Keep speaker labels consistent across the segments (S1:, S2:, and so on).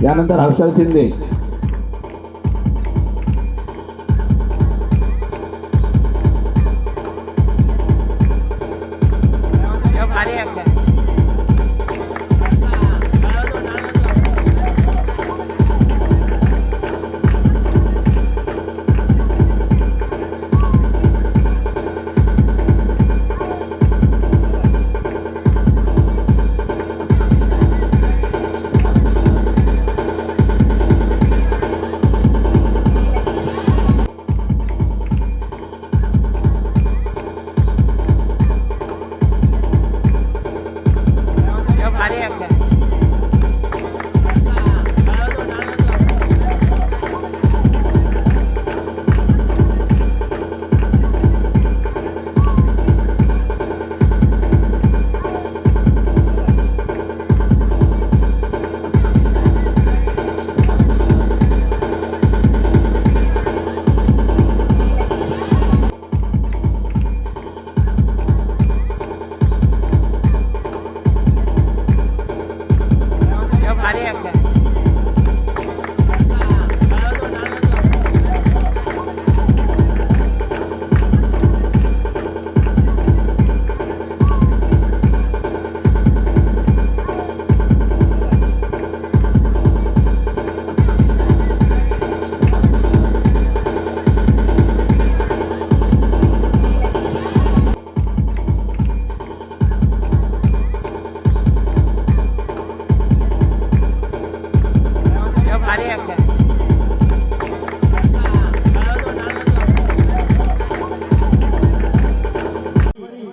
S1: यानंतर हर्षल शिंदे.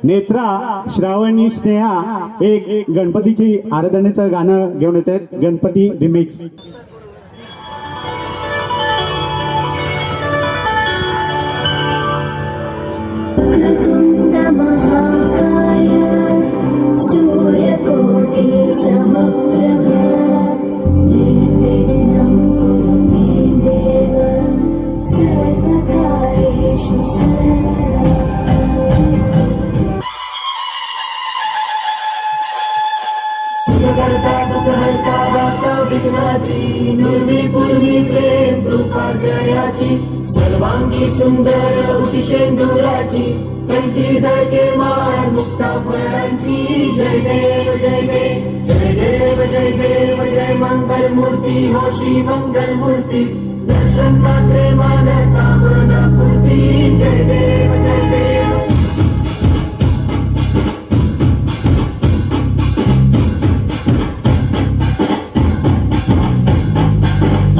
S2: नेत्रा, श्रावणी, स्नेहा एक गणपतीची आराधनेचं गाणं घेऊन येत आहेत. गणपती रिमिक्स.
S3: महाकाय सूर्यकोटि समप्रभ निर्विघ्नं कुरु मे देव सर्वकार्येषु सर्वदा. सुखकर्ता दुःखहर्ता वार्ता विघ्नाची नुर्वी पूर्वी प्रेम कृपा जयाची सर्वांगी सुंदर उतिशेंदुराची कंठी झळके माळ मुक्ता फळांची. जय देव जय देव जय देव जय देव जय मंगल मूर्ती हो श्री मंगल मूर्ती दर्शन मात्रे मान कामना पूर्ती. जय देव जय देव.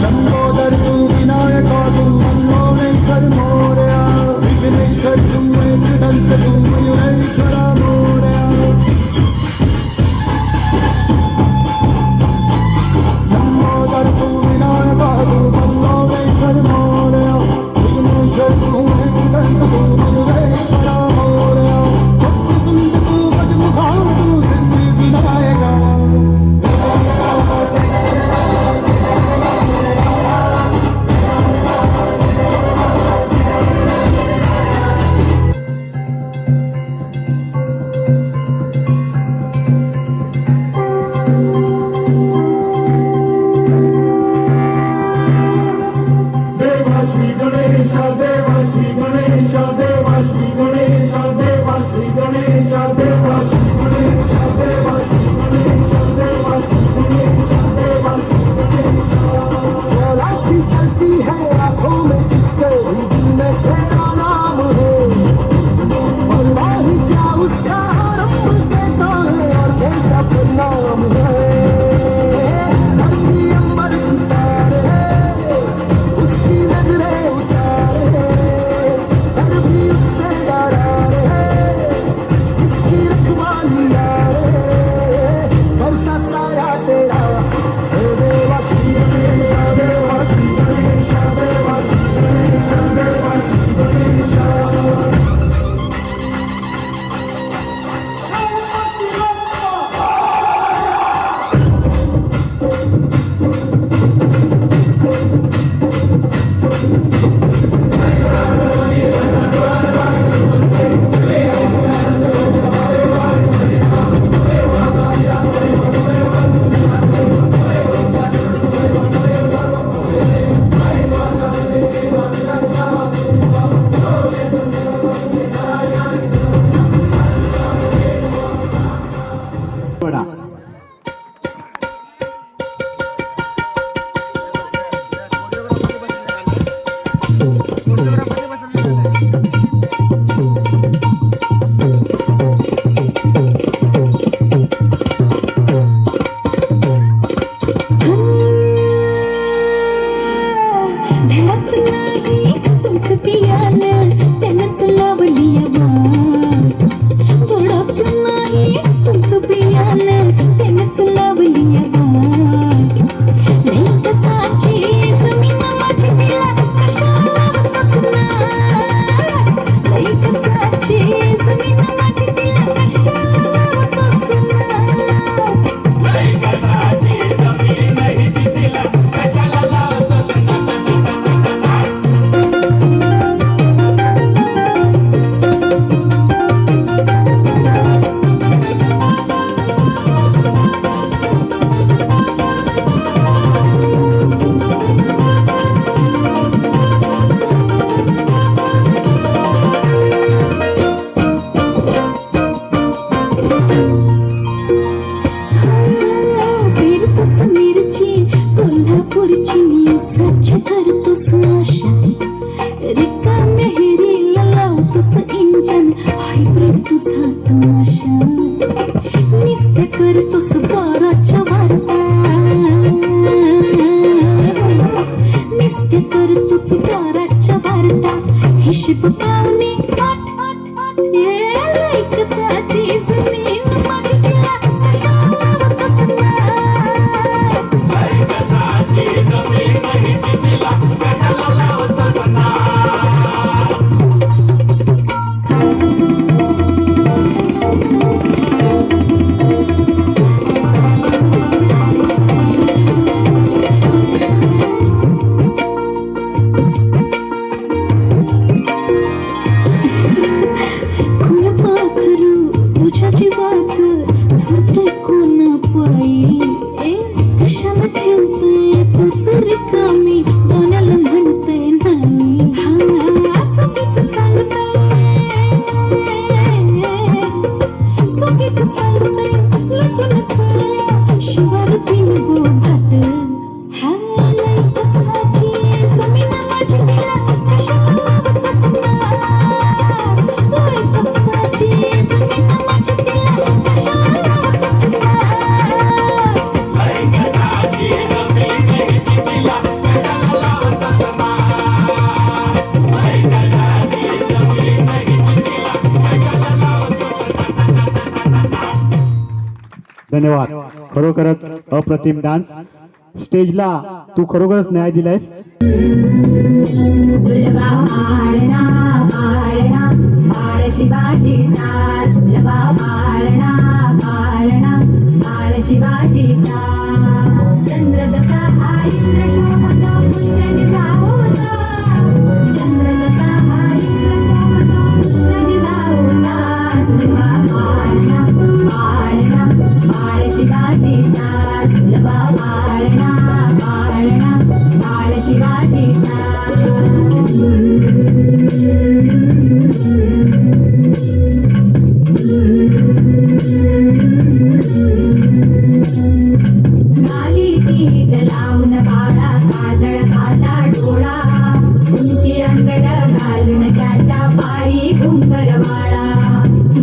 S4: लंबोदर तू विनायका तू मंगोळेश्वर मोरया विघ्नेश्वर तू वेंकटंत तू मयुरेश्वर मोरया. लंबोदर तू विनायका तू मंगोळेश्वर मोरया विघ्नेश्वर तू वेंकटंत तू मयुरेश्वर
S2: धन्यवाद. खरोखरच अप्रतिम डान्स. स्टेजला तू खरोखरच न्याय दिलायस.
S1: सुलभा पाळणा पाळणा पाळ शिवाजीचा सुलभा पाळणा पाळणा पाळ शिवाजीचा चंद्र जसा हा इंद्र शोभतो पुष्कळी जाऊचा चंद्र जसा हा इंद्र शोभतो पुष्कळी जाऊचा सुलभा पाळणा पाळणा पाळ शिवाजीचा सुलभा पाळणा पाळणा पाळ शिवाजीचा गाली तीट लावून बाळा काजळ घाला डोळा उंची अंगड घालून त्याच्या पायी घुंगर वाळा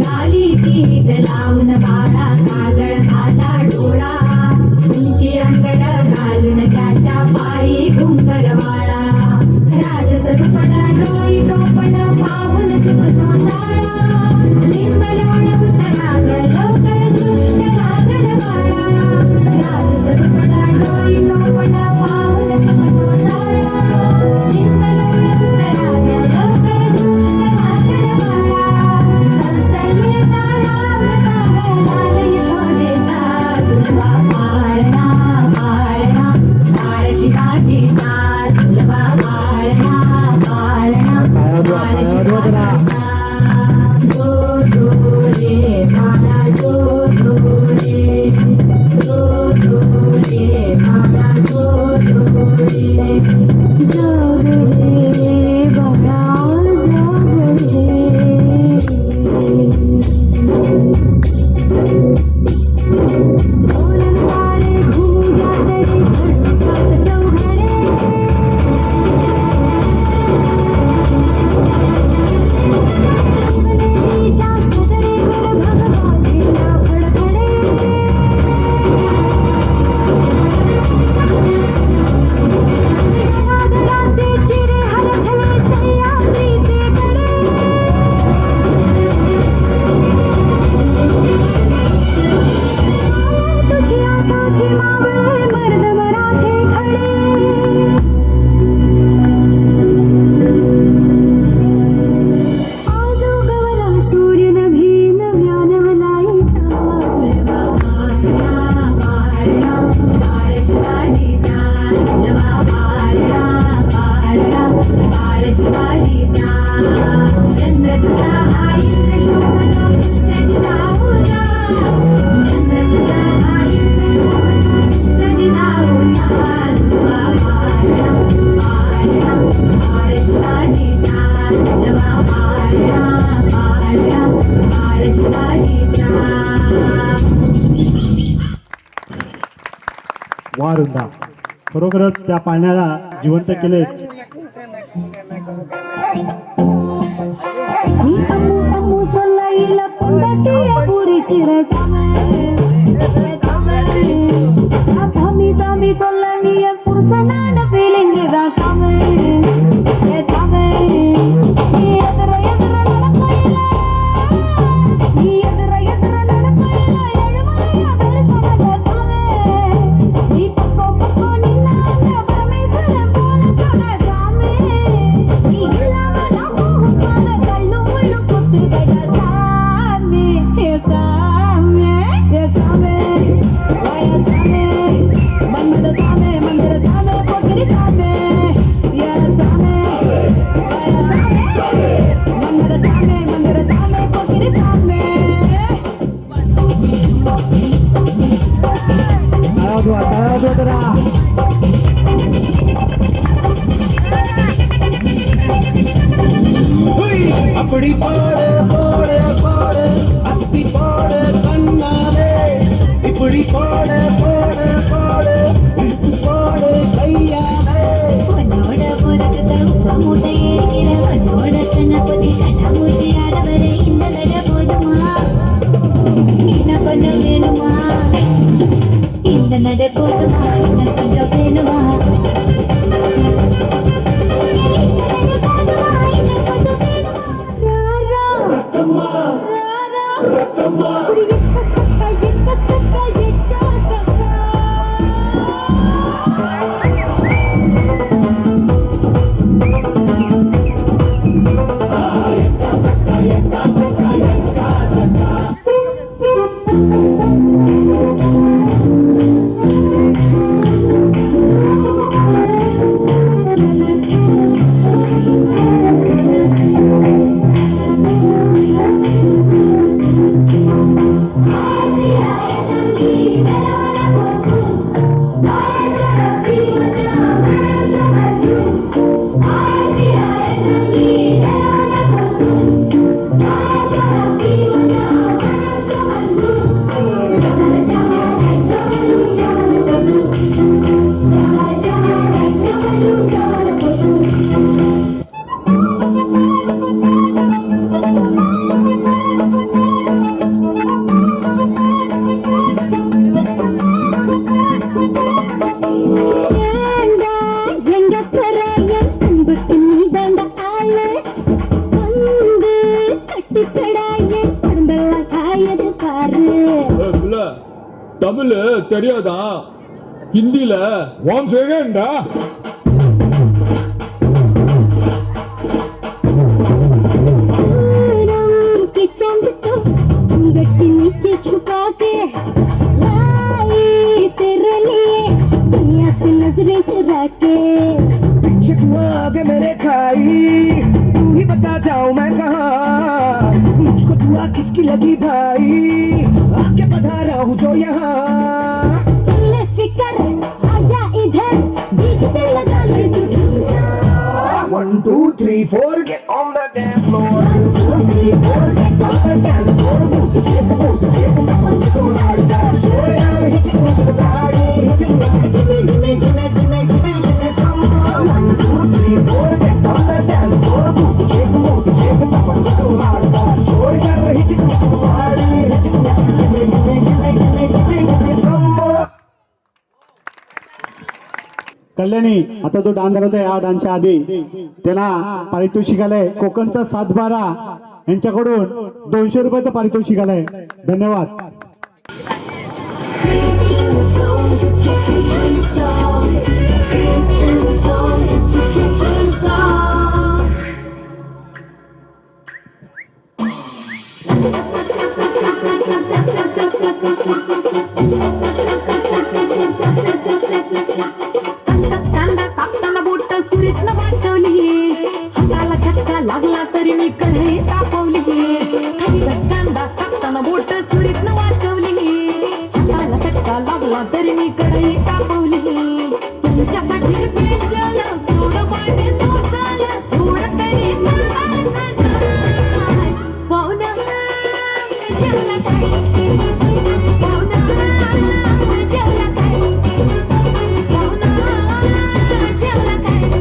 S1: गाली तीट लावून बाळा काजळ घाला डोळा उंची अंगड घालून त्याच्या पायी घुंगर वाळा राजसरूपण डोई टोपण पाहून चुकतो जाळा लिंब लोण उतराग लवकर दृष्ट लागल बाळा राजसरूपण डोई टोपण पाहून चुकतो जाळा लिंब लोण उतराग लवकर दृष्ट लागल बाळा कौसल्येचा राम सावरला यशोदेचा सुलभा पाळणा पाळणा पाळ शिवाजीचा सुलभा पाळणा पाळणा पाळ शिवाजीचा जो जो रे बाळा जो जो रे जो जो रे बाळा जो जो रे जग रे बाळा जग रे घुमूया तरी झटपट चौघडे शिवनेरीच्या सदरेवर भगवानेला फडफडे गडागडाचे चिरे हलथले सह्याद्रीचे कडे तुझ्यासाठी मावळे मर्द मराठे खडे आजो गवला सूर्य नभी नव्यानवलाईचा सुलभा पाळणा पाळणा पाळ शिवाजीचा सुलभा पाळणा पाळणा पाळ शिवाजीचा चंद्र तुझा हा इंद्र शोभतो पुष्कळी जाऊचा चंद्र तुझा हा इंद्र शोभतो पुष्कळी जाऊचा सुलभा पाळणा पाळणा पाळ शिवाजीचा सुलभा पाळणा पाळणा पाळ शिवाजीचा
S2: वा वृंदा, खरोखरच त्या पाण्याला जिवंत केलेस.
S1: अम्मू अम्मू सल्लाईला पुंडाटिया पुरीची सामी सामी सल्लाईया पुरसनाड feeling ida सामे ये सामे यदरा यदरा नडकयला यदरा यदरा नडकयला एळमया दर्शनला सामे ई पक्को पक्को निन्ना परमेश्वर बोलतोना सामे ई हिलावला मोहमाला कल्लू मुळ्ळू कुत्तुगಡ सामे ये सामे ये सामे वय सामे मंदिर सामे पोकरी सामे ये सामे वय सामे मंदिर सामे पोकरी सामे
S2: टाळ्या वाजवा जरा.
S3: अपडी पाड पाड पाड अस्ति पाड कन्नाले इपडी पाड पाड पाड पाड कय्याले
S1: वनोड पोरगत उपमूट ಏರಿಗಿರ ವನೋಡ ಕನಪತಿ ಕನಮೂಟಿ ಆಡವರೆ ಇಂದಲಡ ಹೋದುಮಾ ಇನ್ನ ಕೊಂಜ ವೇಣುಮಾ ಇಂದ ನಡೆ ಹೋದುಮಾ ಇನ್ನ ಕೊಂಜ ವೇಣುಮಾ ஏண்டா எங்க பெரிய அன்புக்கு நீதாண்டா ஆளு வந்து கட்டிக்கடாய உடம்பெல்லாம் காயது பாரு
S5: இல்ல தமிழ் தெரியாதா ஹிந்தில ஒன் செகண்டா
S1: पूरम के चंद को घूंघट नीचे छुपा के लाई तेरे लिए दुनिया से नजरें चुरा के
S3: आगे मेरे खाई तू ही बता जाओ मैं कहाँ मुझको दुआ किसकी लगी भाई आके पधारा हूँ जो यहाँ
S1: ले फिकर आजा इधर बीच पे लगा ले तू ठुमका
S3: 1 2 3 4 get on the dance floor
S1: 1 2 3 4 get on the dance floor move the shake the hard dance show down hit you with the body hit you with the gimme some more 1 2 3 4 get on the dance floor move the shake the hard dance show down hit you with the body hit you with the gimme some more
S2: Kalyani आता तो dance करतोय या डान्सच्या आधी त्याला पारितोषिक आलंय कोकणचा 7/12 यांच्याकडून 200 रुपयाचं पारितोषिक आलंय धन्यवाद
S1: Kitchen song, it's a kitchen song. Kitchen song, it's a kitchen song. कांदा कापताना बोट सुरीतनं वाटवली हाताला धक्का लागला तरी मी कढई तापवली कांदा कापताना बोट सुरीतनं वाटवली हाताला धक्का लागला तरी मी कढई तापवली तुमच्यासाठी पेशल थोडं पाणी सोसाल थोडं तरी पाहुणा जेवला काय पाहुणा जेवला काय पाहुणा जेवला काय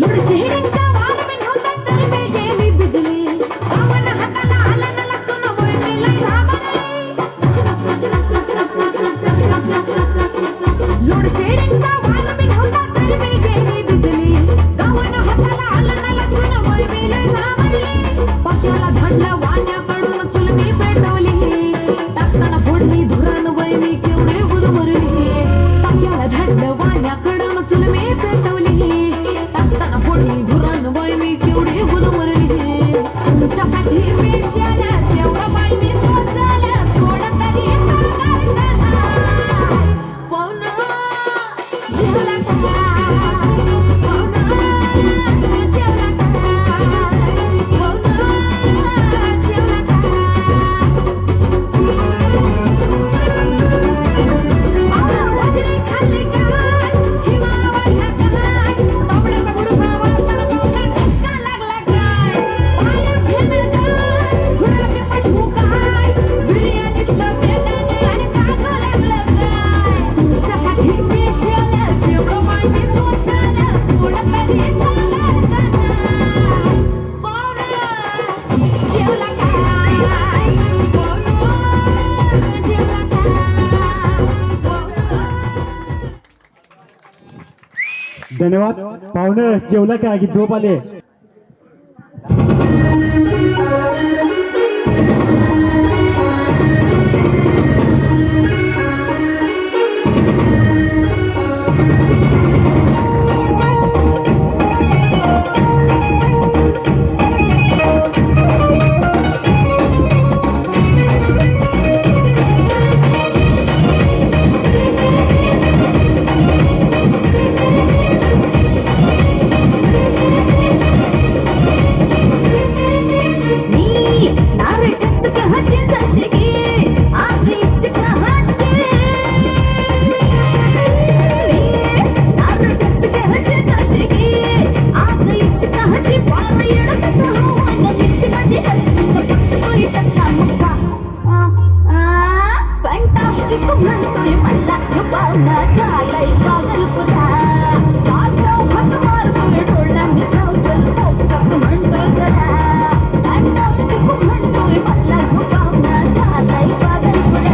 S1: लुड शहरींचा वार में होता तर में गेली बिजली आवन हाताला आला न लागतो वळणी लई घाबरली लुड शहरींचा वार में होता तर में गेली बिजली आवन हाताला आला न लागतो वळणी लई घाबरली पाशाला धडला वाण्याकडून चुलमी पेटवली टाकताना फोडणी धुरान वळणी केवढे गुलमरली पाशाला धडलं वाण्याकडून चुलमी पेटवली टाकताना फोडणी धुरान वळणी केवढे गुलमरली तुमच्यासाठी पेशाला तेवढं पाणी सोसायला थोडं तरी पाहुणा जेवला काय पाहुणा जेवला काय पाहुणा जेवला काय वजरी खाल्ली काय हिमावरला काय तांबड्याचा गुडघा वाजताना मोठा धक्का लागला काय पायात घेणं काय घुरापे पटवू काय बिर्याणीतलं बेदाणे आणि टाकू लागलं काय तुमच्यासाठी पेशाला तेवढं पाणी सोसायला थोडं तरी सांगाल का नाही पाहुणा जेवला काय पाहुणा जेवला काय पाहुणा
S2: धन्यवाद पाहुणं जेवलं काय की झोप आले
S1: टक्का मुक्का फॅन्टास्टिक म्हणतोय मला यो पाहुणा झालाय पागल पुरा जातो हात मारतोय डोळ्यांनी धावतल पोपटात म्हणतोय जरा फॅन्टास्टिक म्हणतोय मला यो पाहुणा झालाय पागल पुरा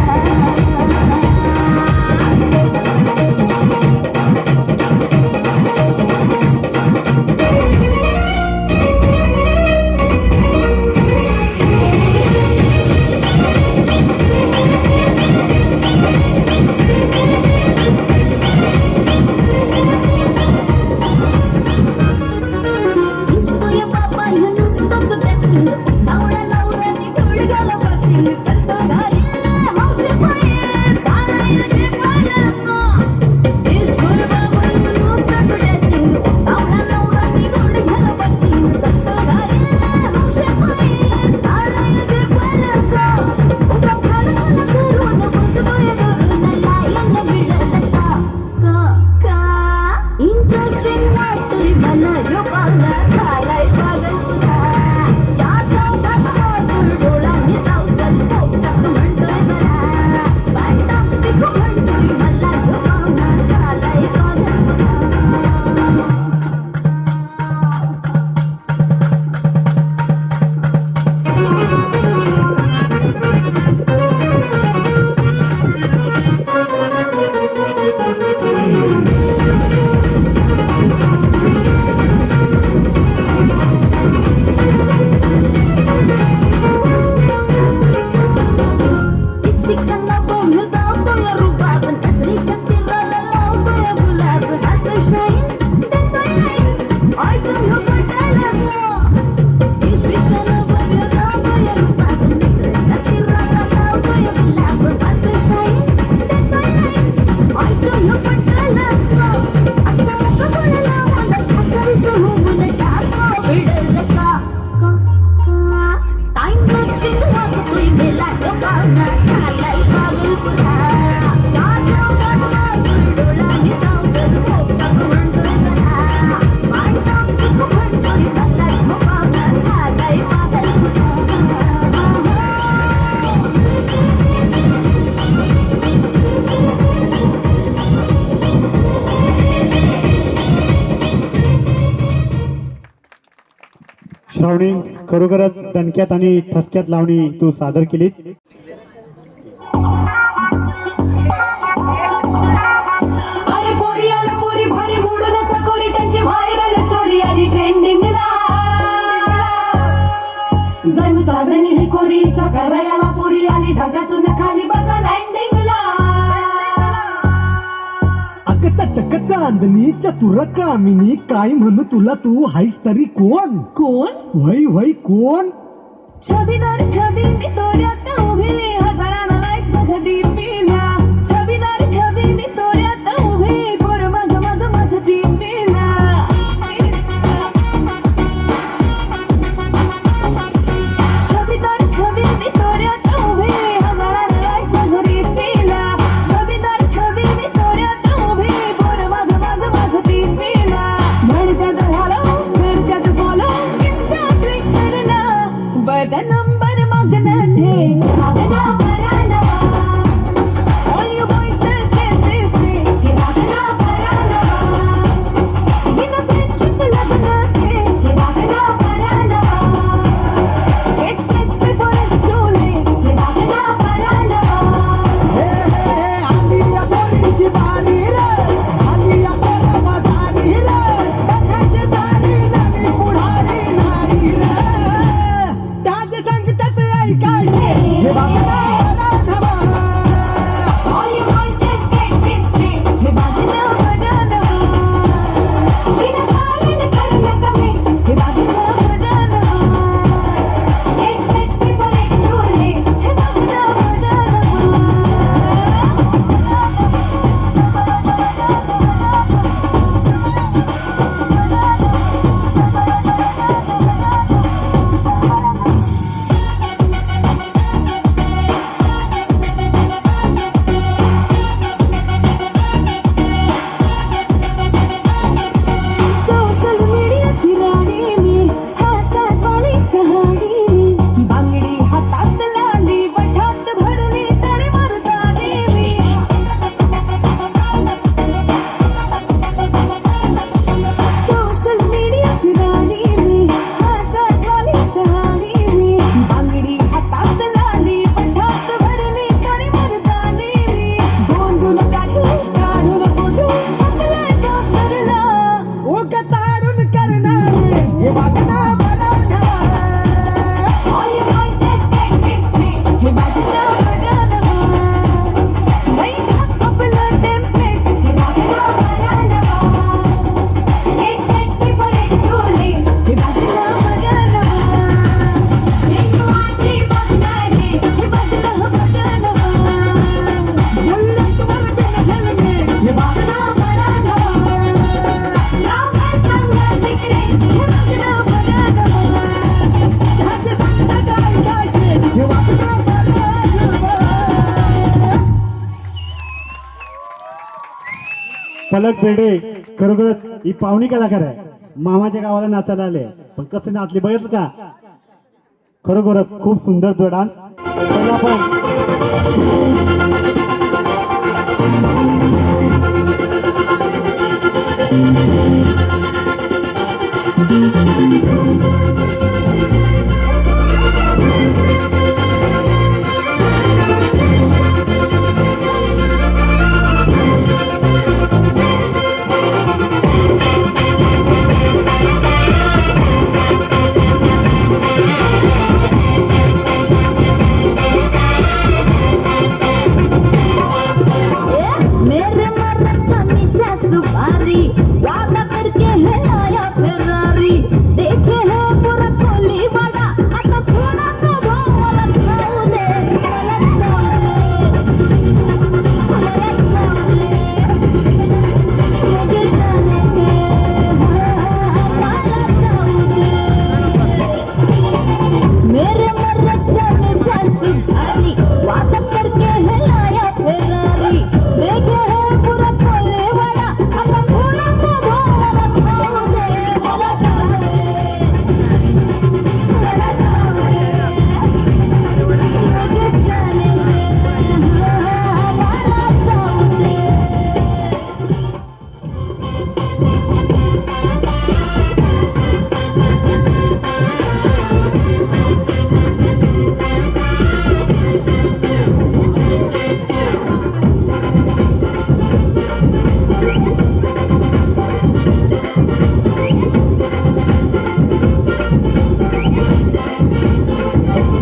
S2: श्रावणी खरोखरच दणक्यात आणि ठसक्यात लावणी तू सादर केलीस.
S1: अरे पोरी आला पोरी भारी मोडून चकोरी त्यांची व्हायरल स्टोरी आली ट्रेंडिंगला जणू चांदणी कोरीच्या करायला पोरी आली ढगातून खाली बघा लँडिंगला
S4: अग चटक चांदणी चतुर कामिनी काय म्हणू तुला तू हायस तरी कोण
S1: कोण
S4: वै वै कोण
S1: छबीदार छबी मी तोऱ्यात उभी हजारांना लाईक्स माझ्या डीपीला छबीदार छबी मी तोऱ्यात उभी पोर मग मग माझ्या डीपीला छबीदार छबी मी तोऱ्यात उभी हजारांना लाईक्स माझ्या डीपीला छबीदार छबी मी तोऱ्यात उभी पोर मग मग माझ्या डीपीला म्हणत्यात हॅलो फिरत्यात बोलो इंस्टा ट्विटरला बट नंबर मागणं ठे मागणं करायला all you boys just get this thing हे मागणं करायला बिना friendship लग्न ठे हे मागणं करायला get set before it's too late हे मागणं करायला
S4: आली या पोरीची बारी रे आली या पोरा झाली रे बघायची सारी नवी पुढारी नारी रे त्याचे सांगतात ऐकायचे हे बाबा
S1: all you boys just get this thing हे मागणं करायला बिना कारण करणं कमी हे मागणं करायला get set before it's too late हे मागणं करायला
S2: पलक बेडे खरोखरच ही पाहुणी कलाकार आहे. मामाच्या गावाला नाचायला आले पण कसं नाचले बघितलं का. खरोखरच खूप सुंदर तो डान्स. चला आपण
S1: मेरे मरद मीठा सुपारी वादा करके है आया फेरारी देखे है पूरा खोली बड़ा आता थोड़ा तो भावला खाऊ दे मला मुझे जाने दे मला खाऊ दे मेरे मरद मीठा सुपारी वादा करके है आया फेरारी देखे है पूरा खोले वाला आता थोड़ा तो भावला खाऊ दे मला खाऊ दे मुझे जाने दे मला खाऊ दे.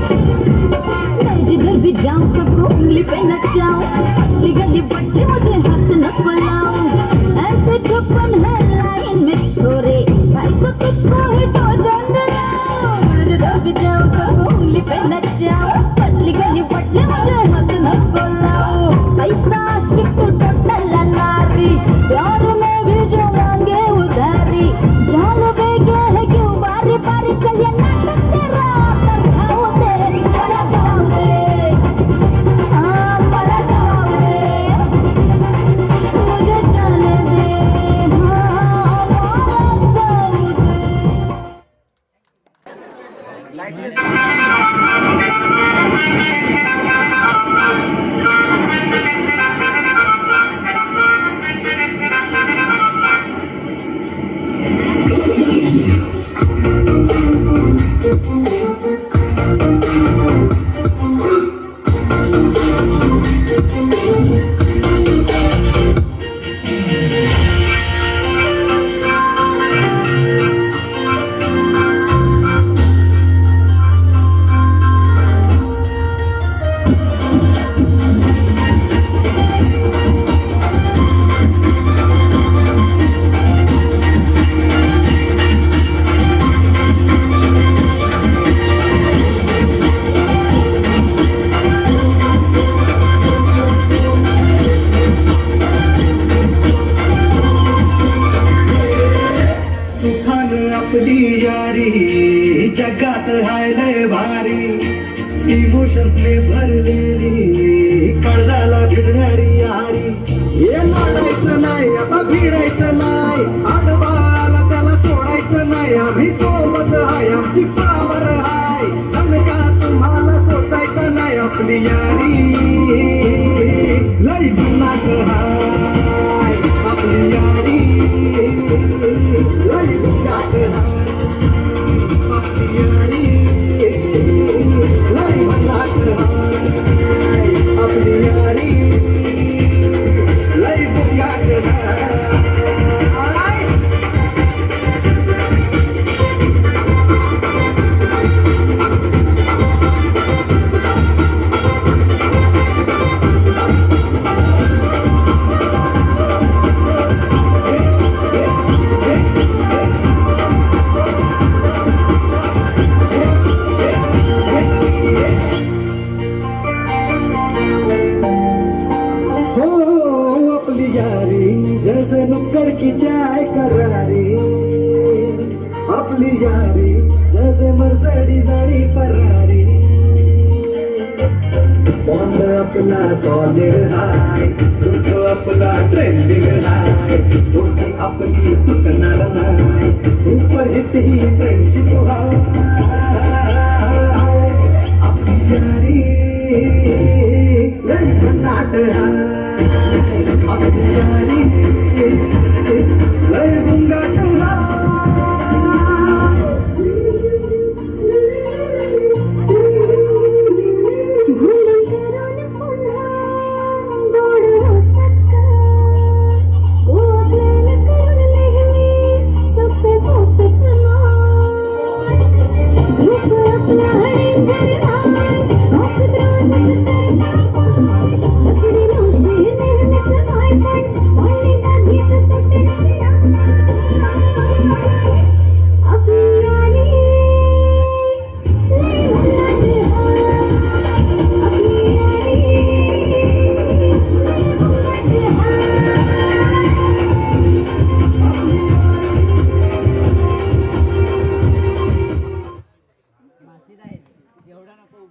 S1: मैं जिधर भी जाऊं सबको उंगली पे नचाऊं पतली गली बट्टी मुझे हाथ न बुलाऊं ऐसे छप्पन है लाइन में छोरे भाई को तुझको ही तो जान दिलाऊं मैं जिधर भी जाऊं सबको उंगली पे नचाऊं पतली गली बट्टी मुझे हाथ न बुलाऊं ऐसा आशिक टोटल नारी प्यार में भी जो मांगे उधारी जान बेगे है क्यों बारी बारी चलिए नाटक तेरा कर खाओ दे मला खाओ दे मला खाओ दे मुझे जाने दे मला खाओ दे.
S4: तुफान आपली यारी जगात राहिले भारी इमोशन्स ने भरलेली कळदाला भिडणारी यारी हे लढायचं नाही आता भिडायचं नाही आडवाला त्याला सोडायचं नाही आम्ही सोबत आहे आमची पावर हाय का तुम्हाला सोसायचं नाही आपली यारी लई जुनाट हाय आपली यारी लई जुनाट हाय आपली यारी लई जुनाट हाय आपली यारी लई जुनाट हाय. जैसे नुक्कड़ की चाय करारी अपनी यारी जैसे मर्सिडीज आणि फरारी
S3: आपला सॉलिड हाय ग्रुप आपला ट्रेंडिंग हाय दोस्ती आपली तुटणार नाही सुपर हिट ही फ्रेंडशिप आपली यारी लई भन्नाट हाय आपली यारी लई गुंगाट हाय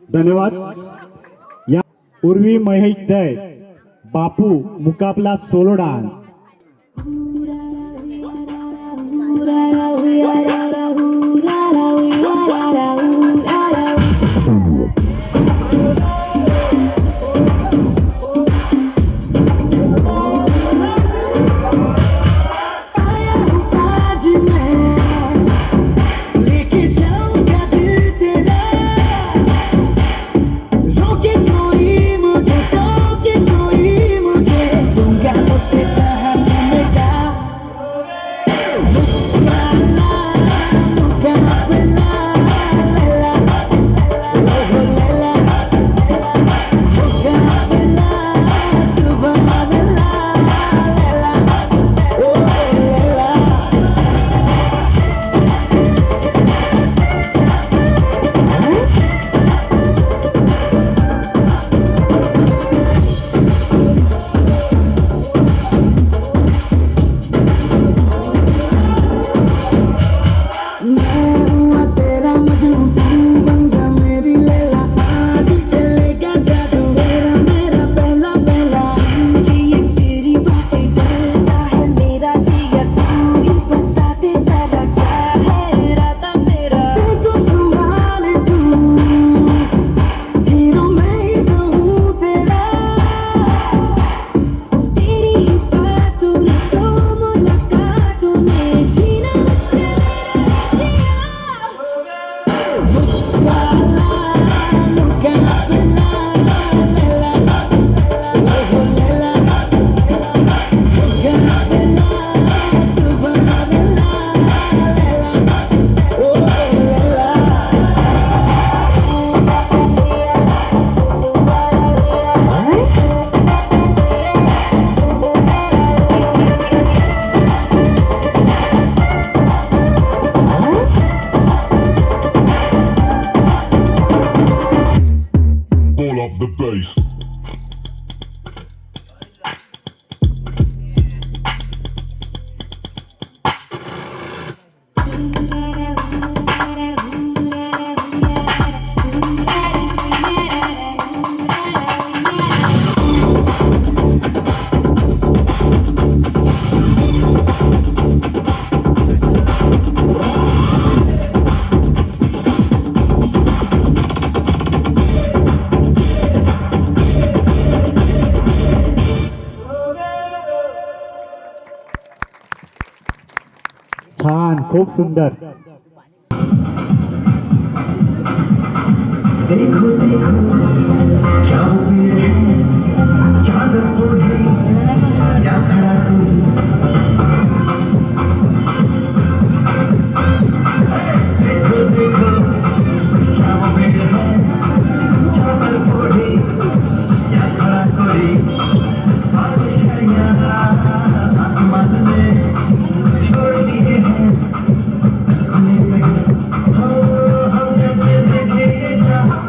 S2: धन्यवाद. या उर्वी महेश दय बापू मुकाबला सोलो डान्स. छान, खूप सुंदर.
S3: देखो देखो क्या हुए चादर ओढ़े या खड़ा तू देखो देखो क्या हुए चादर ओढ़े या खड़ा कोई बादशाह आसमान में छोड़ दिए हैं खुले में हम जैसे देखे जहाँ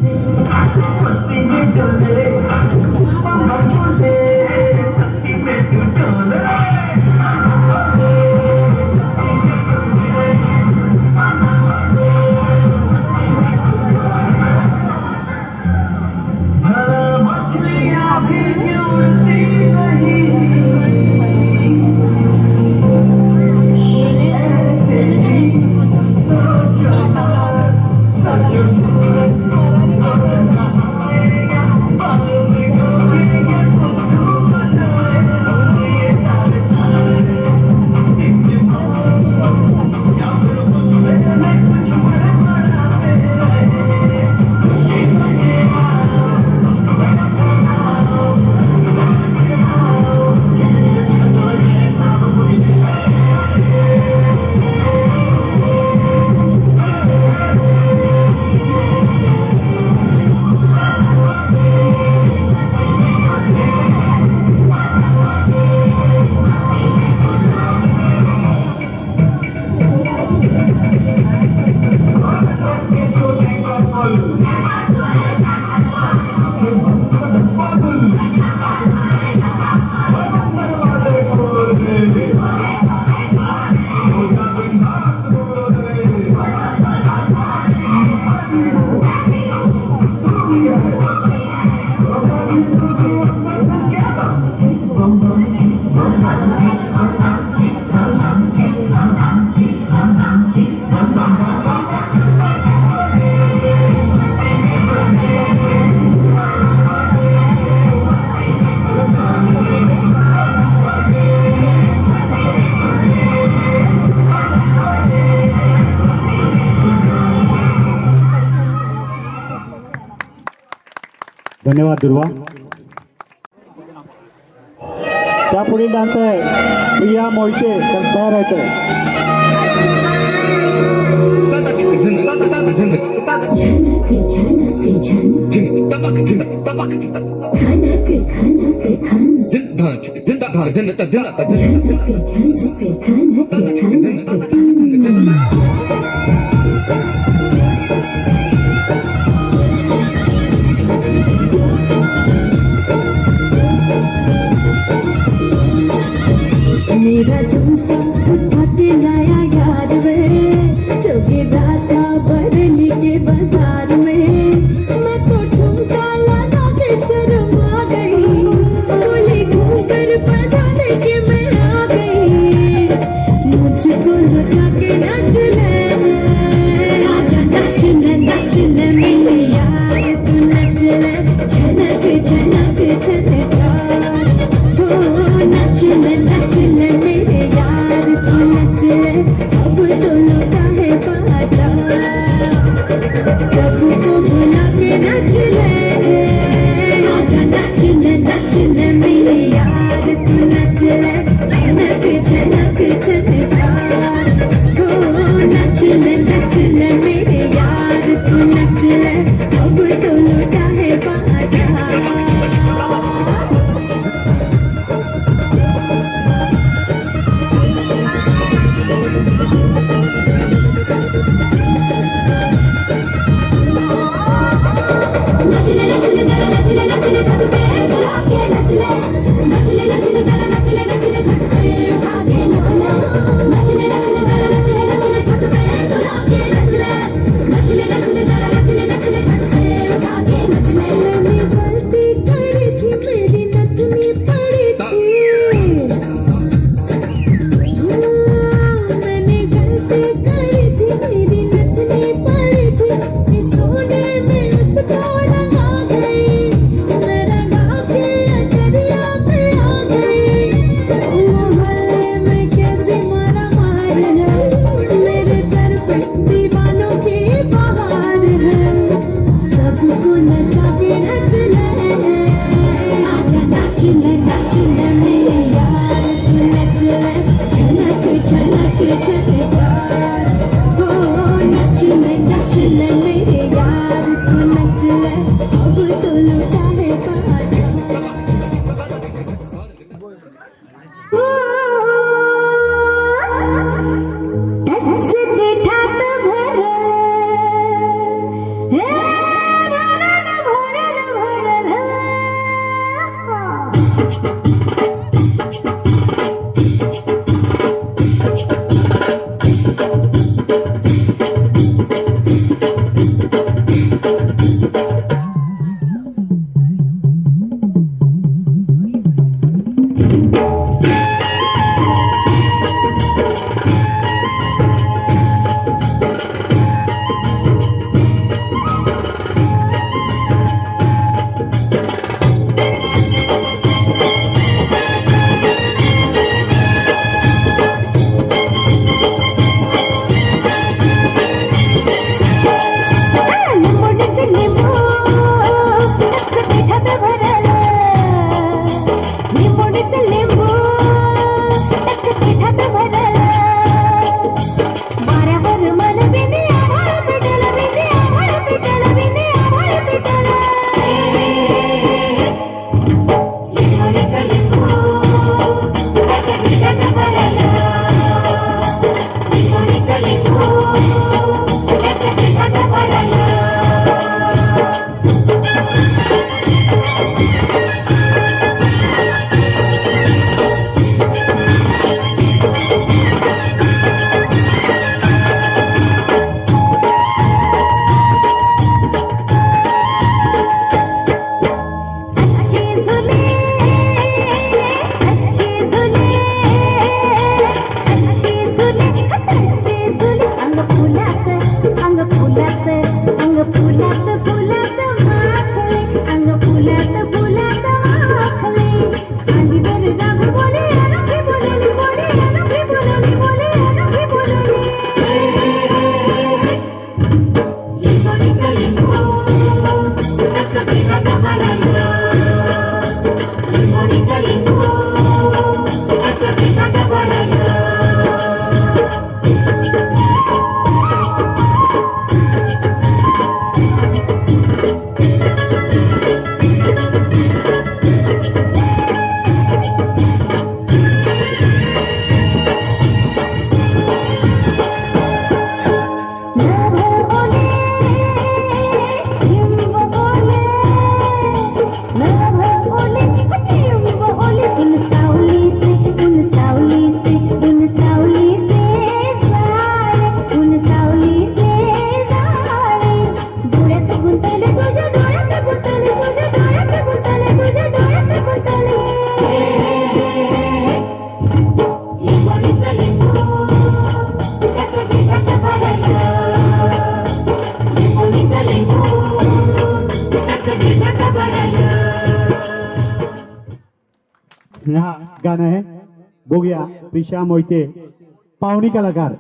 S3: मस्ती में डोले मामा बोले मस्ती में तू डोले मछलियाँ भी उड़ती नहीं ऐसे ही सोचो ना सोचो
S2: धन्यवाद दुर्वा. त्या पुढील डान्स आहे प्रिया मोहिते. तर तयार राहायचंय.
S1: मेरा झुमका उठा के लाया यार वे जोगी राता बरली के बाजार में मैं तो ठुमका लगा के शर्मा गई बोली घूम कर बजाने के मैं आ गई मुझको लगा के नाच ले आजा नाच ले मेरे यार तू नच ले झनक झनक झनक नच ले मेरे यार तू नच ले अब तो लौटा है बाजार सबको बुला के नच ले आजा नच ले मेरे यार तू नच ले झनक झनक झनकार हो नच ले मेरे यार तू नच ले अब तो लौटा है बाजार दीवानों की बहार है सबको नचा के
S2: हा गाणं आहे बघूया प्रिशा मोहिते पाहुणी कलाकार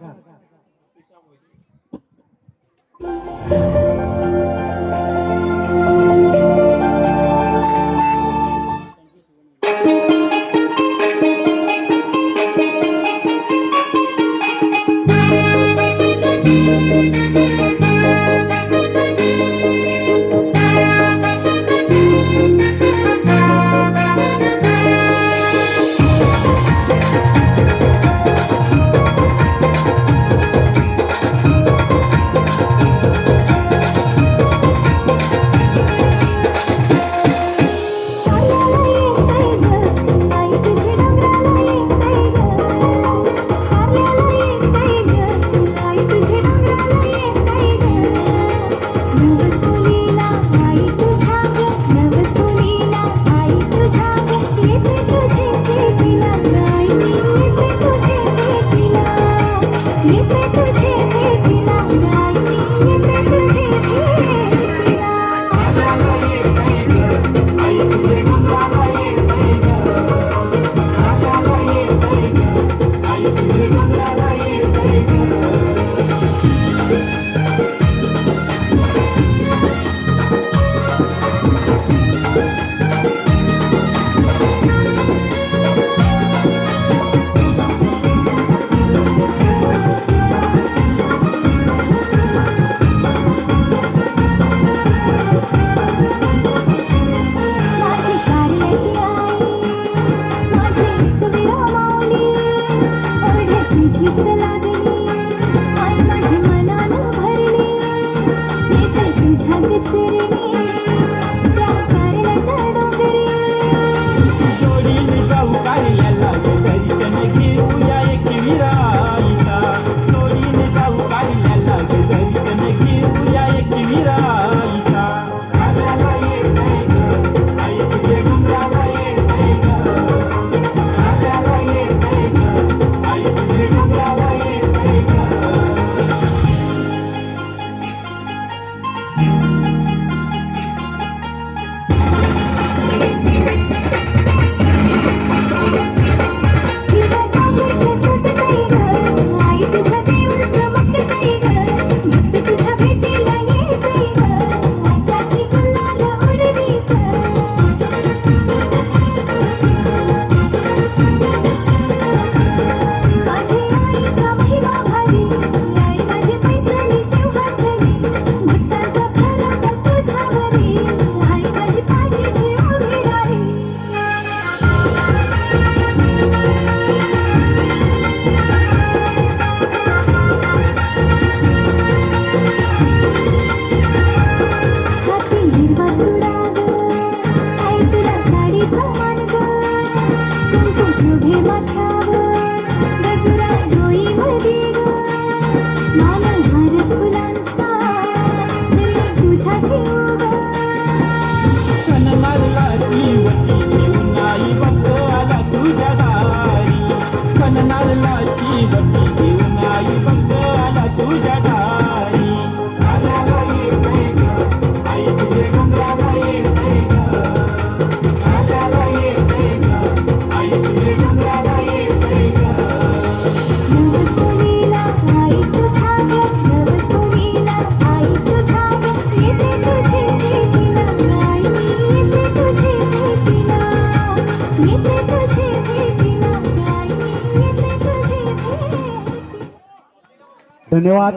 S2: धन्यवाद.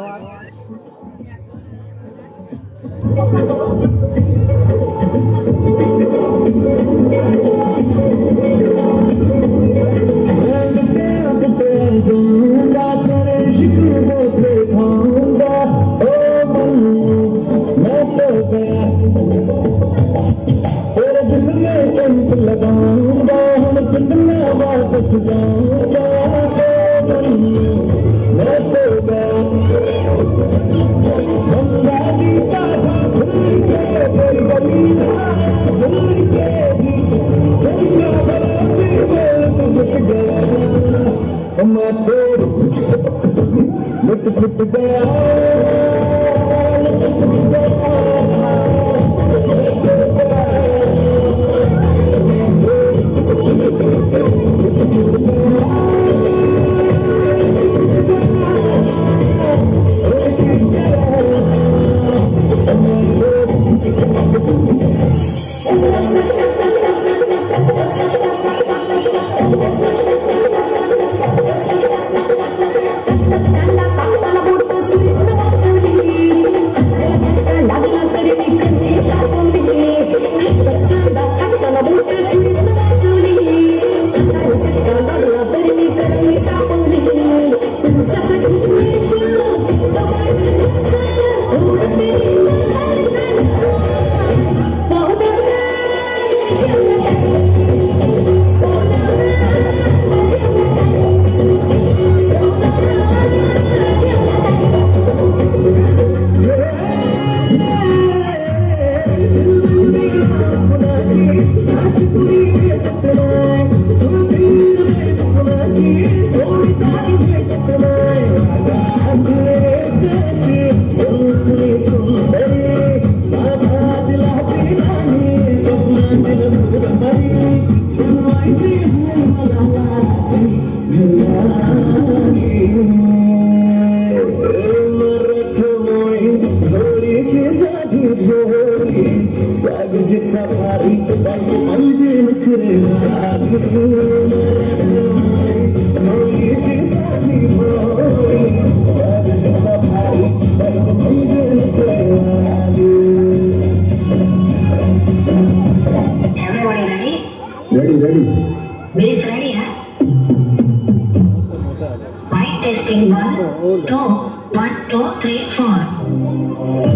S3: लगाऊंगा हम कितना वापस जाऊंगा मैं तो लुट गया
S1: त्यांना कापताना बोट सुरीत वाजवली. लागला तरी मी कंदी सापवली. त्यांना कापताना बोट सुरीत वाजवली. लागला तरी मी कंदी सापवली. तुमच्यासाठी मी
S3: ready ready
S6: Please ready, huh? Mic testing 1, 2, 1, 2, 3, 4.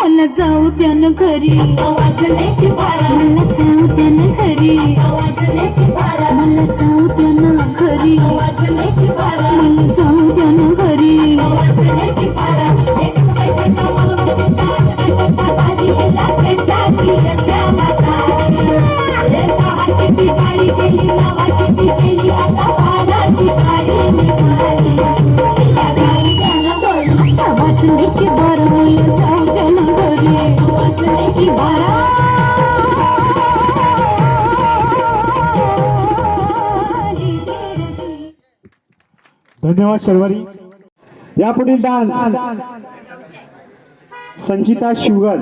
S6: मला जाऊ त्यानं घरी वाजण्याची भारा मला जाऊ त्यानं घरी वाजण्याची भारा मला जाऊ त्यानं घरी वाजण्याची भारा मला जाऊ त्यानं घरी वाजण्याची भारा एक पैसा कमावून आधी गेला पेटाची रचा माता सावाची गाडी गेली नावाची गेली आता भाराची गाडी निघाली या गाडी त्यानं घरी वाजण्याची भारा मला जाऊ त्यानं घरी वाजण्याची भारा
S2: धन्यवाद शर्वरी. यापुढील डान्स संचिता शुगर.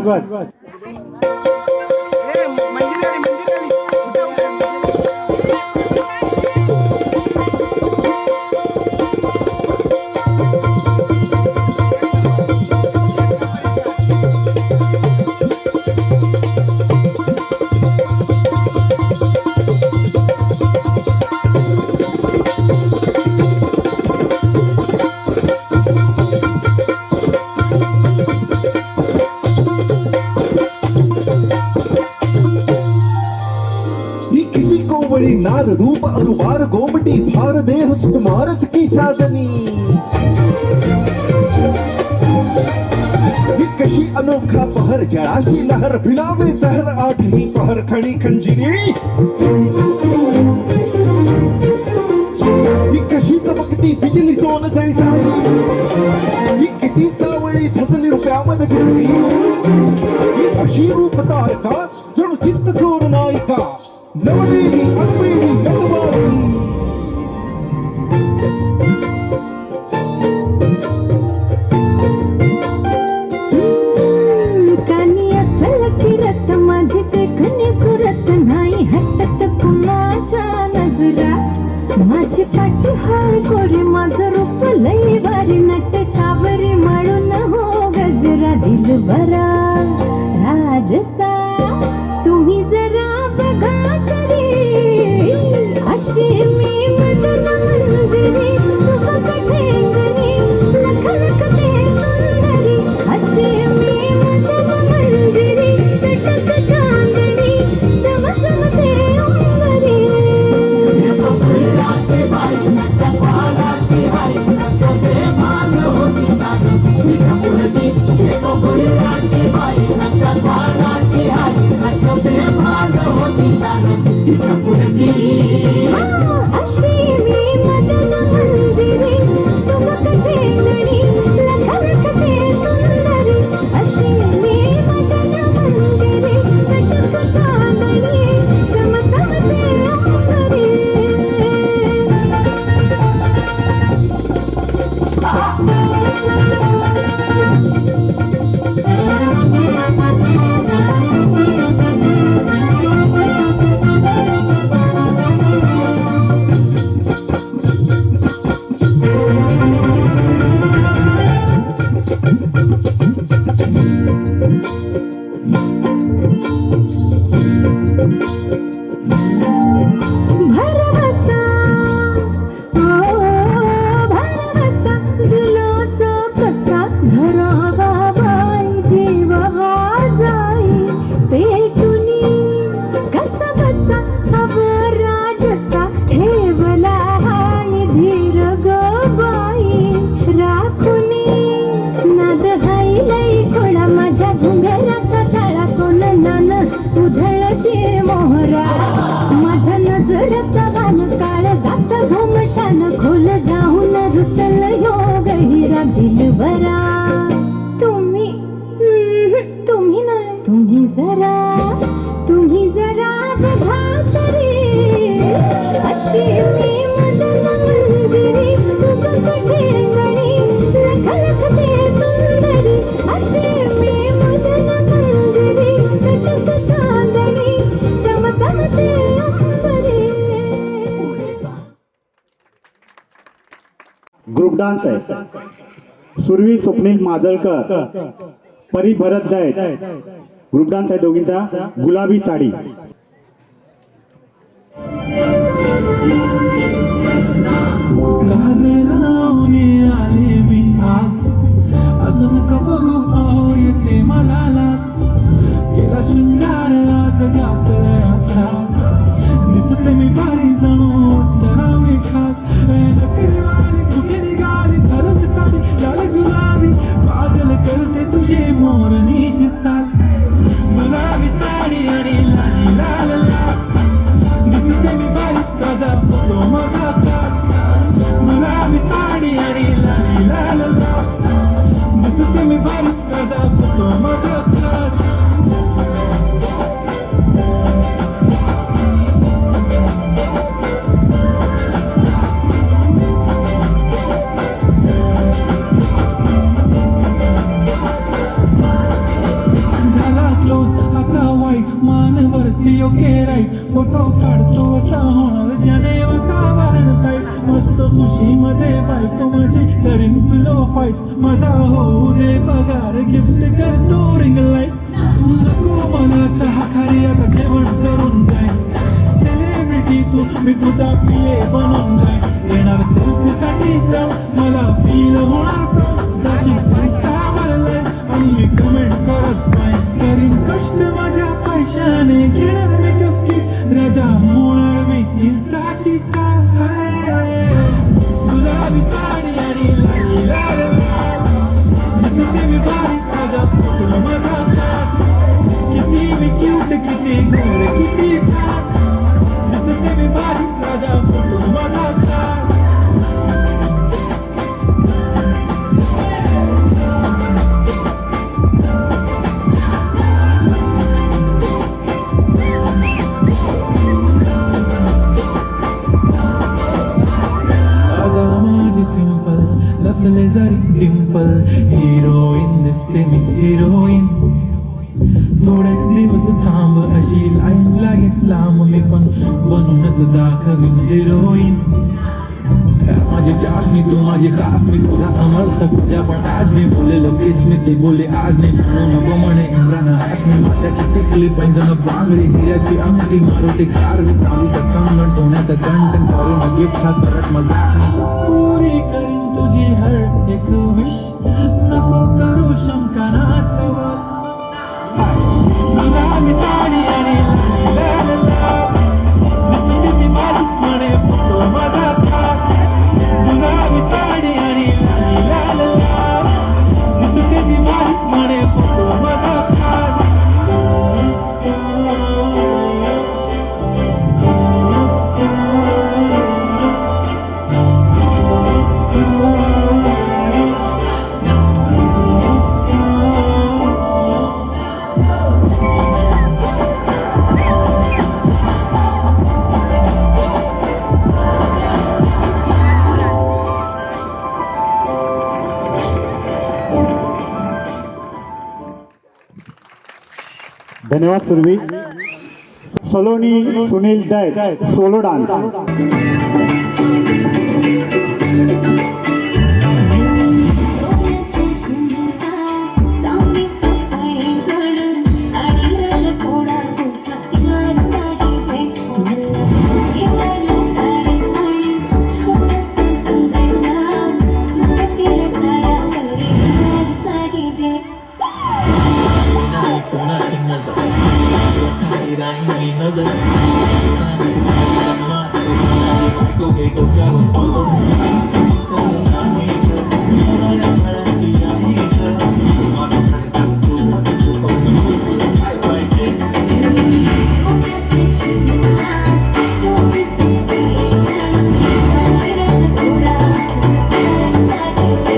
S7: नार रूप अरुबार गोमटी भार देह सुकुमारस की साजनी ही कशी अनोखा पहर जळाशी लहर भिलावे जहर आठही पहर खणी खंजिरी ही कशी चमकती बिजली सोन जळसाळी ही किती सावळी थजली रुपयामध्ये भिजली ही अशी रूप तारका जणू चित्त चोर नायिका नवलेली अनवेली गतवादी
S1: कानी असल किरत माझी देखणी सुरत नाही हटत कुणाच्या नजरा माझी पाठी हाय कोरी माझं रूप लई भारी नटे सावरी माळून हो गजरा दिलबरा राजसा तुम्ही जरा बघा तरी अशी मी मदन मंजरी सुबक ठेंगणी लख लख ते सुंदरी अशी मी मदन मंजरी चटक चांदणी चम चम ते अंबरी अशी मी मदन मंजरी सुबक ठेंगणी लख लख ते सुंदरी अशी मी मदन मंजरी चटक चांदणी चम चम ते अंबरी भरवसा भरवसा दिलाचा कसा धरावा बाई जीव हा जाई पेटुनी कसा बसा अवरा जसा ठेवला हाय धीर ग बाई राखुनी नाद हाय लई खोळा माझ्या घुंगराचा जाळा सोन नान उधळते मोहरा माझ्या नजरचा गान काळ जात घुमशान खोल जाऊन रुतल योग हिरा दिलबरा तुम्ही तुम्ही नाही तुम्ही जरा बघा तरी अशी मी मदन मंजरी सुबक ठेंगणी लख लख ते सुंदरी अशी मी मदन मंजरी चटक चांदणी चम चम ते अंबरी
S2: ग्रुप डान्स आहे सुरवी स्वप्नील मादळकर परी भरत दैत ग्रुप डान्स आहे दोघींचा गुलाबी साडी
S3: आले मी आज अजून बघू अहो येते मला लाज केला शृंगार आज घातला दिसते मी भारी जणू सरावे खास कुठे निघाली धरत साडी लाल गुलाबी पागल करते तुझे मोर निश्चित चाल गुलाबी साडी आणि लाली लाल दिसते मी भारी ताजा फोटो माझा गुलाबी साडी आणि लाली लाल दिसते मी भारी ताजा फोटो माझा मानवरती ओके राईट फोटो काढतो असा होणार ज्याने वातावरण ताईट मस्त खुशीमध्ये बायको माझी करीन पिलो फाईट माझा होऊ दे पगार गिफ्ट करतो रिंग लाईट नको मला चहा खारी आता जेवण करून जाईन सेलिब्रिटी तू मी तुझा पिये बनून जाईन येणार सेल्फी साठी मला फील होणार प्राऊड जशी पैसा लाईन आणि मी कमेंट करत नाही करीन कष्ट माझ्या पैशाने घेणार मेकअप किट राजा होणार मी
S7: भारी तुझा फोटो माझा काढ. किती मी क्यूट किती गोड किती छान दिसते मी भारी तुझा फोटो माझा काढ. सिंपल नसले जरी डिंपल हिरोईन दिसते मी हिरोईन. थोडे दिवस थांब अशी लाईन लागेल लांब मी पण बनूनच दाखवीन हिरोईन. माझी चाशनी तू माझी खास मी तुझा समर्थक तुझ्या पण आज मी बोलेलो केस मी ती बोले आज नाही म्हणून नको म्हणे इम्रान हाशमी. माथ्याची टिकली पैंजण बांगडी हिऱ्याची अंगठी मारुती कार मी चालीचं कंगण सोन्याचं कंटन करून गिफ्ट हा करत मजाक नाही. पुरी करीन तुझी हर एक विश नको करू शंका ना सवाल. गुलाबी साडी आणि लाल लाल दिसते ती माझी म्हणे फोटो माझा काढ. गुलाबी साडी आणि लाल लाल दिसते ती माझी म्हणे फोटो माझा काढ.
S2: धन्यवाद सुरभी. सलोनी सुनील दैत सोलो डान्स.
S6: सोन्याचा झुमका चांदीचं पैंजण आणि राजकोडा तुझा प्यार पाहिजे मला. केवढं आणि छोटंसं कंगना सुरतीला साया परिवार पाहिजे.
S7: कोणाची नजर सारी राहिली नजर
S6: सोन्याचा झुमका चांदीचं पैंजण आणि राजकोडा तुझा प्यार पाहिजे.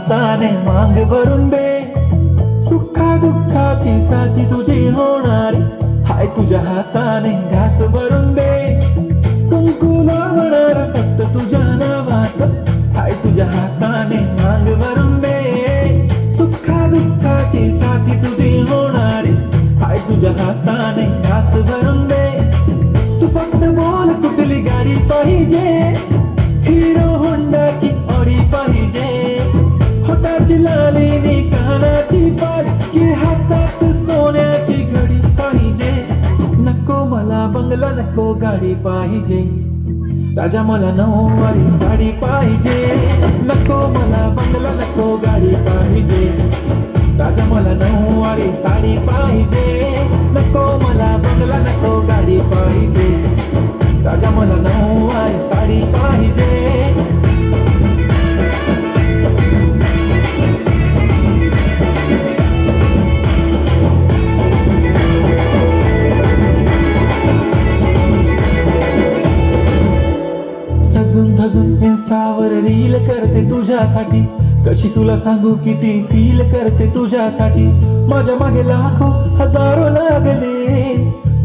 S3: हाताने मांग भरून दे, सुखा दुःखाची साथी तुझी होणार, हाय तुझ्या हाताने घास भरून दे, कुंकू लावणार फक्त तुझ्या नावाचं, हाय तुझ्या हाताने मांग भरून दे, सुखा दुःखाची साथी तुझी होणार, हाय तुझ्या हाताने घास भरून दे. तू फक्त बोल कुठली गाडी पाहिजे, हिरो होंडा की ऑडी पाहिजे, होटाची लालीनी कानाची पाड की हातात सोन्याची घडी पाहिजे. नको मला बंगला नको गाडी पाहिजे, राजा मला नऊवारी साडी पाहिजे. नको मला बंगला नको गाडी पाहिजे, राजा मला नऊवारी साडी पाहिजे. नको मला बंगला नको गाडी पाहिजे, राजा मला नऊवारी साडी पाहिजे. सजून धजून इन्स्टावर रील करते तुझ्यासाठी, कशी तुला सांगू किती फील करते तुझ्यासाठी. माझ्या मागे लाखो हजारो लागले,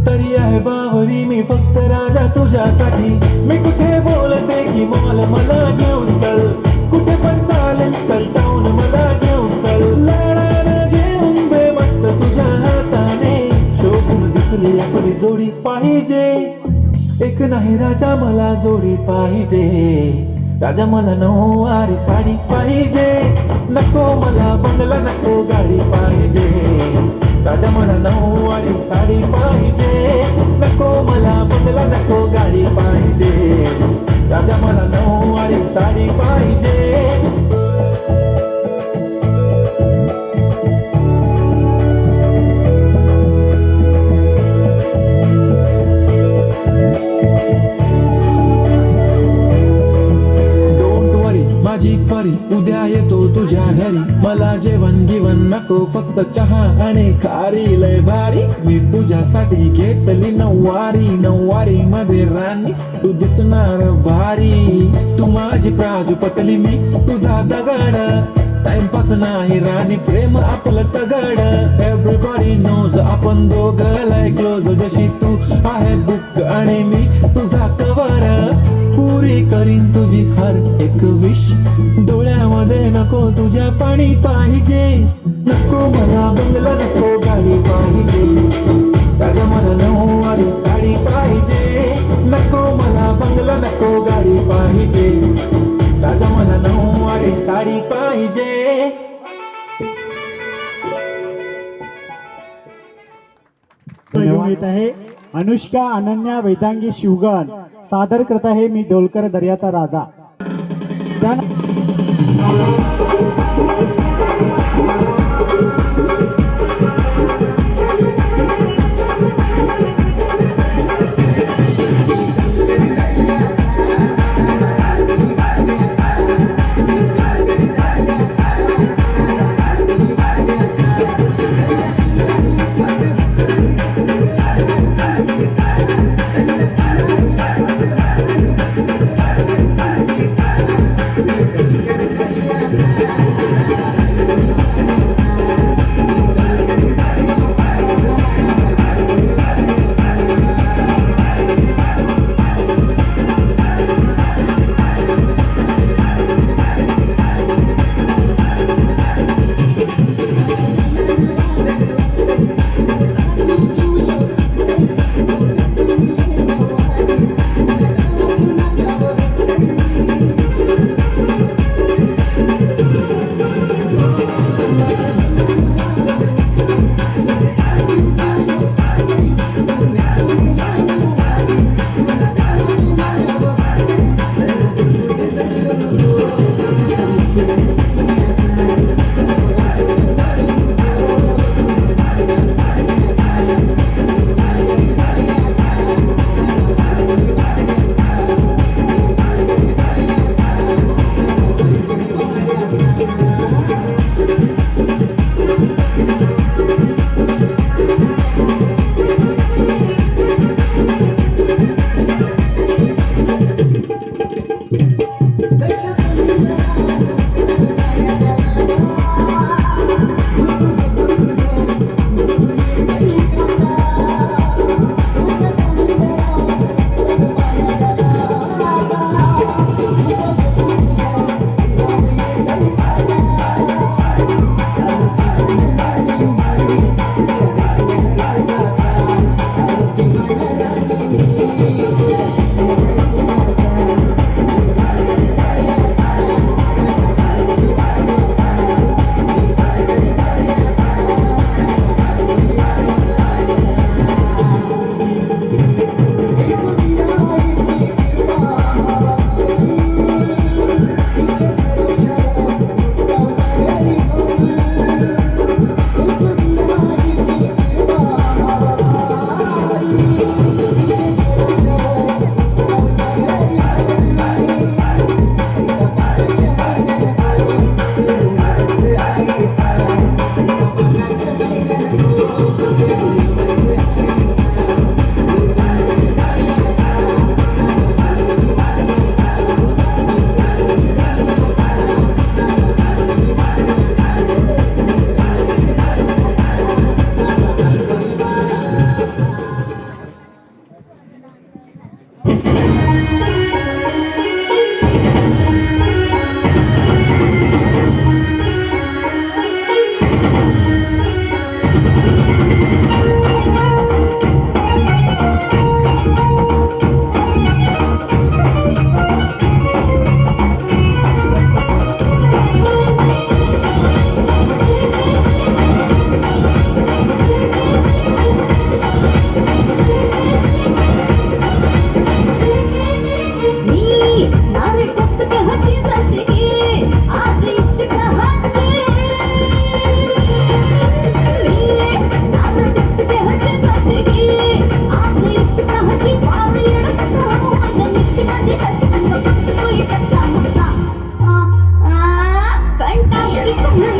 S3: तरी आहे बावरी मी फक्त राजा तुझ्यासाठी. मी कुठे बोलते की मॉल मला घेऊन चल, कुठे पण चालेल चल टाऊन मला घेऊन चल. लाडाला घेऊन बे मस्त तुझ्या हाताने, शोभून दिसली आपली जोडी पाहिजे. एक नाही राजा मला जोडी पाहिजे, राजा मला नऊवारी साडी पाहिजे. नको मला बंगला नको गाडी पाहिजे, राजा मला नऊवारी साडी पाहिजे. नको मला बंगला नको गाडी पाहिजे, राजा मला नऊवारी साडी पाहिजे. माझी परी उद्या येतो तुझ्या घरी, मला जेवण गिवण नको फक्त चहा आणि खारी लय भारी. मी तुझ्यासाठी घेतली नऊवारी, नऊवारी मध्ये राणी तू दिसणार भारी. तू माझी प्राजूपतली मी तुझा दगड, टाइमपास नाही राणी प्रेम आपलं तगड. एव्हरीबॉडी नोज आपण दोघं लय क्लोज, जशी तू आहे बुक आणि मी तुझा कवर. पुरी करीन तुझी हर एक विश, डोळ्यामध्ये नको तुझ्या पाणी पाहिजे. नको मला बंगला नको गाडी पाहिजे, राजा मला नऊवारी साडी पाहिजे. नको मला बंगला नको गाडी पाहिजे, राजा मला नऊवारी साडी पाहिजे.
S2: घेऊन येत आहे अनुष्का अनन्या वेदांगी शिवगण, सादर करत आहे मी ढोलकर दर्याचा राजा.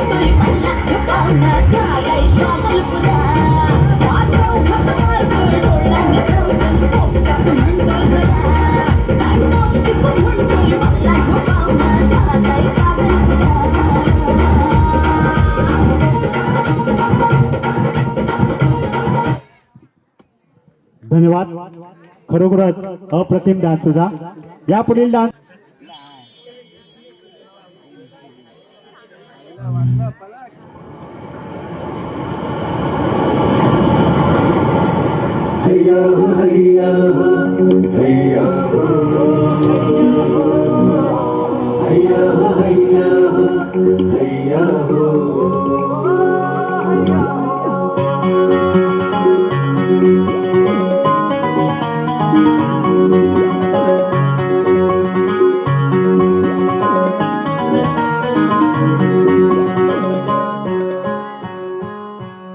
S6: म्हणतोय मला ह्यो पाहुणा झालाय कामलपुरा वाजव खतमार डोळ्याने ठेवून पोपटात म्हणतो जरा डायनॉस्टिक म्हणतोय मला ह्यो पाहुणा झालाय कामलपुरा
S2: धन्यवाद. खरोखरच अप्रतिम डान्स तुझा. या पुढील डान्स
S3: हैया हो हैया हो हैया हो हैया हो हैया हो हैया हो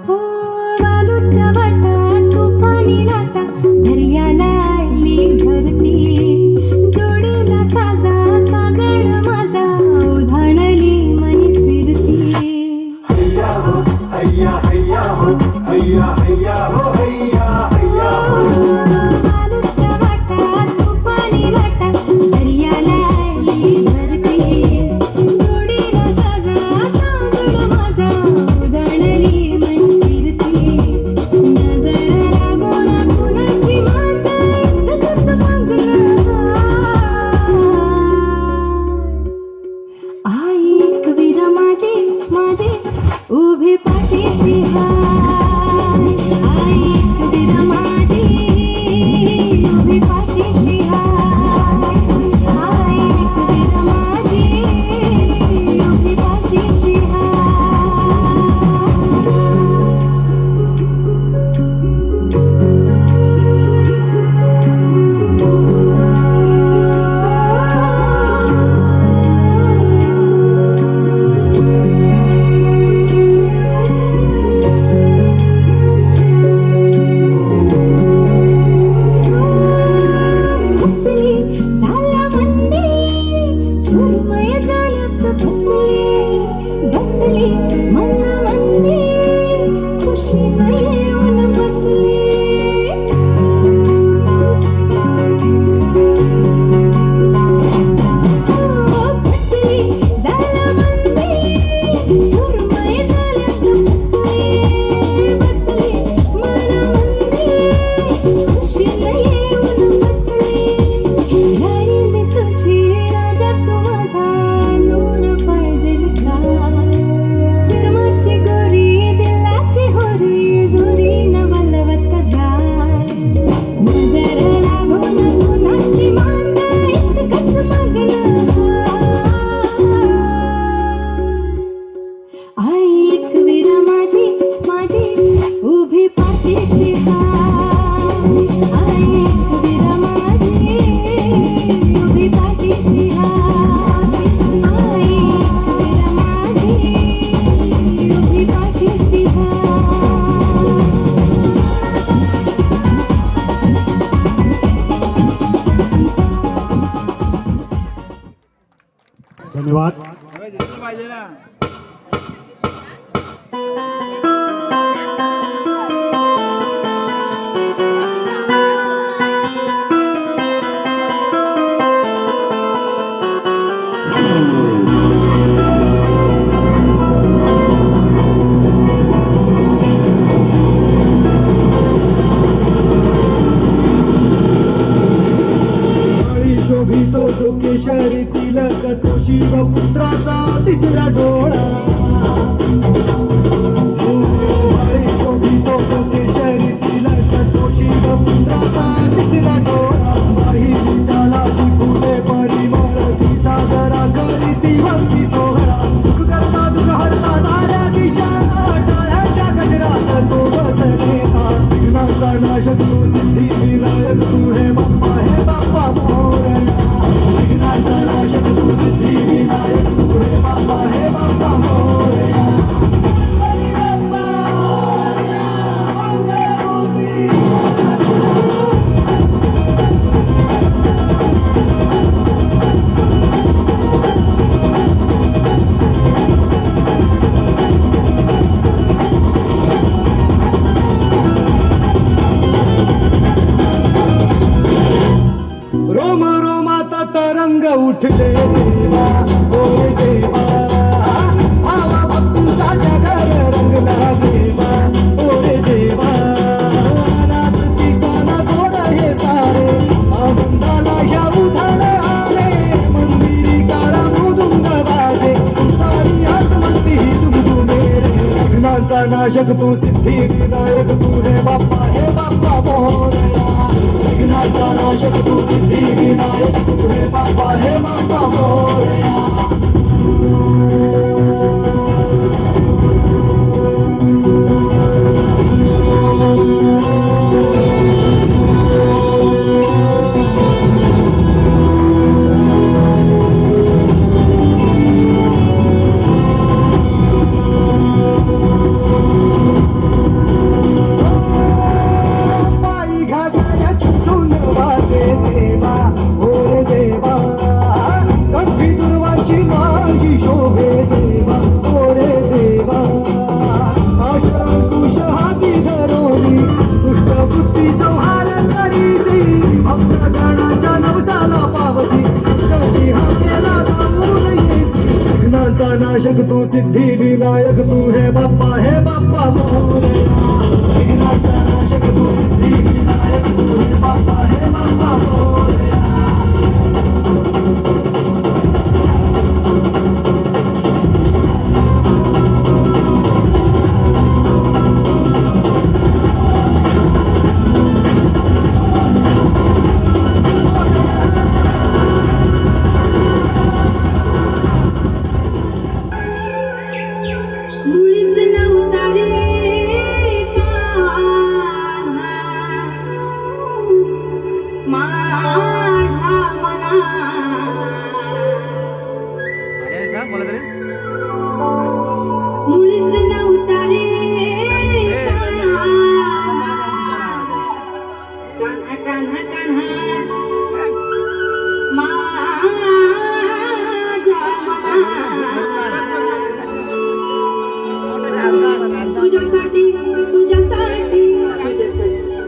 S6: हो वालूच्या वाटा तुफानी लाटा दर्याला आली भरती जोडीला साजा सागड माझा उधाणली मनी फिरती
S3: हैया हो हैया हैया हो हैया हैया हो हैया हैया हो
S6: वालूच्या वाटा तुफानी लाटा दर्याला आली भरती जोडीला साजा सागड माझा उधाणली मनी फिरती नजर लागून कुणाची माझं एकटंच मागलं आई कवीरा माझी माझी उभी पाठीशी हाय आई कवीरा माझी उभी पाठीशी हाय आई कवीरा माझी उभी पाठीशी हाय फसली झाला मंदी सुरमय झालं फसली बसली मन मंदी खुशी येऊन बसली फसली झाला मंदी सुरमय झालं फसली बसली मन मंदी खुशी येऊन बसली राणी मी तुझी राजा तू माझा अजून पाहिजे का प्रेमाची गोरी दिलाची होरी जोरी न बलवत जाय नजर लागून कुणाची माझं इतकंच मागलं आई कवीरा माझी माझी उभी पाठीशी हाय आई कवीरा माझी उभी पाठीशी हाय आई कवीरा माझी उभी पाठीशी हाय
S2: धन्यवाद.
S4: उठले देवा ओ देवा भावा भक्तीचा जगर रंगला देवा ओ रे देवा नाचती साना जोड हे सारे आनंदाला ह्या उधाण आले मंदिरी काळा मृदुंग वाजे तारी आसमंती दुमदुमे रे विघ्नांचा नाशक तू सिद्धी विनायक तू हे बाप्पा मोरया विघ्नांचा नाशक तू सिद्धी विनायक तू हे बाप्पा मोरया पायी घाटाच्या छुटून वाजे देवा ओ रे देवा कंठी दुर्वाची मागी शोभे देवा ओ रे देवा आशंकुश हाती धरोनी दुष्टबुद्धी संहार करीसी भक्त गणाच्या नवसाला पावसी संकटी हाकेला धावून येसी विघ्नांचा नाशक तू सिद्धी विनायक तू हे बाप्पा मोरया विघ्नांचा नाशक तू सिद्धी विनायक तू हे बाप्पा मोरया
S6: मुळीच नव्हता रे कान्हा माझ्या मना मुळीच नव्हता रे कान्हा कान्हा माझ्या मना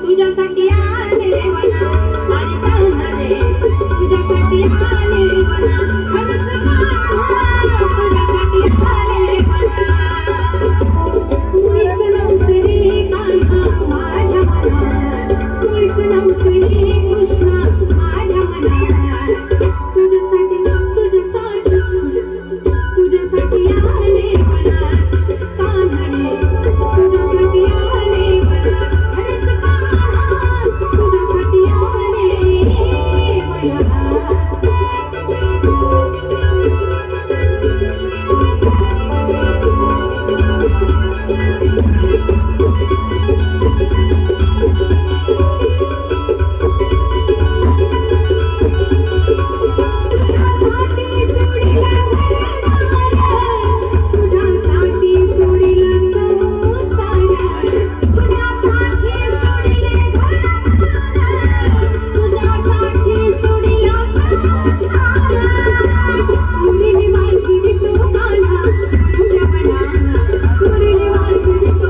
S6: तुझ्यासाठी आले वना अरे कान्हा रे तुझ्यासाठी आले वना खरंच तुझ्यासाठी आले वना मुळीच नव्हतं रे कान्हा माझ्या मनात मुळीच नव्हतं रे कृष्णा माझ्या मनात तुझ्यासाठी आले वना कान्हा रे तुझ्यासाठी आले वना खरंच कान्हा तुझ्यासाठी आले वना तुझ्या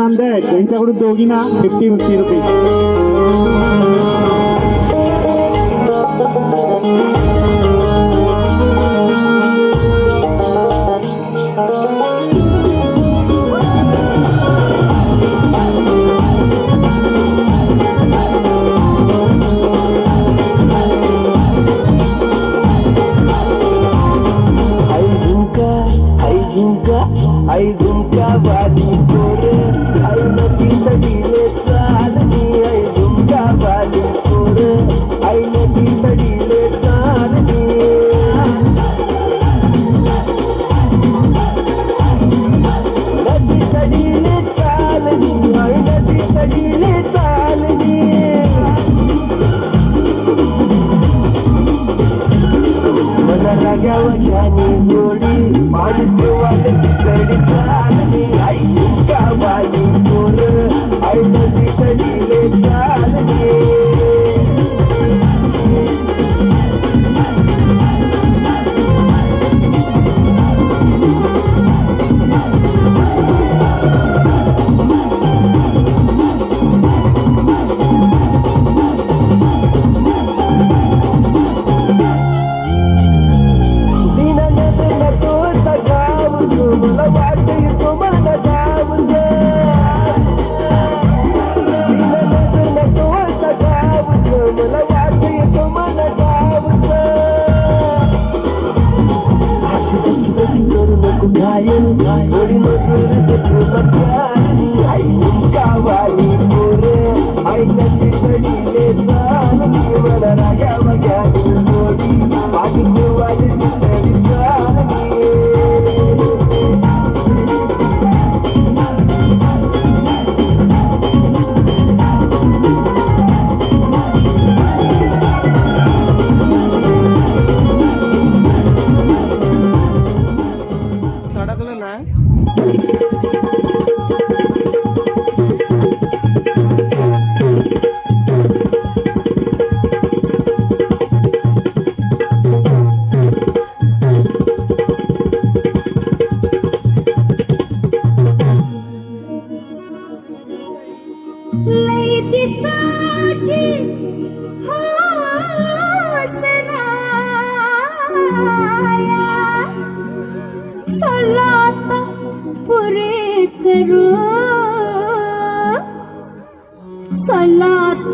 S2: नांदे त्यांच्याकडून दोघींना 50-50 रुपये.
S3: आई झुमका वाली पोर आई नदी तडीले चालली आई झुमका वाली पोर आई नदी तडीले चालली नदी तडीले चालली आई नदी तडीले चालली मला रागावल्याने जोडी माझी देवाला तिकडी चालली आई झुमका वाली पोर आई नदी तडीले चालली मला वाटतं तुम्हाला गावचं मला वाटतं तुम्हाला गावचं करू नको घायल थोडी नजर दे तुला प्यारी आई झुमका वाली पोर आई नदी तडीले चालली मला राग्या बघ्यानी जोडी माझी देवाली तडी चालली
S6: लई दिसाची हासराया सलात पुरे करू सलात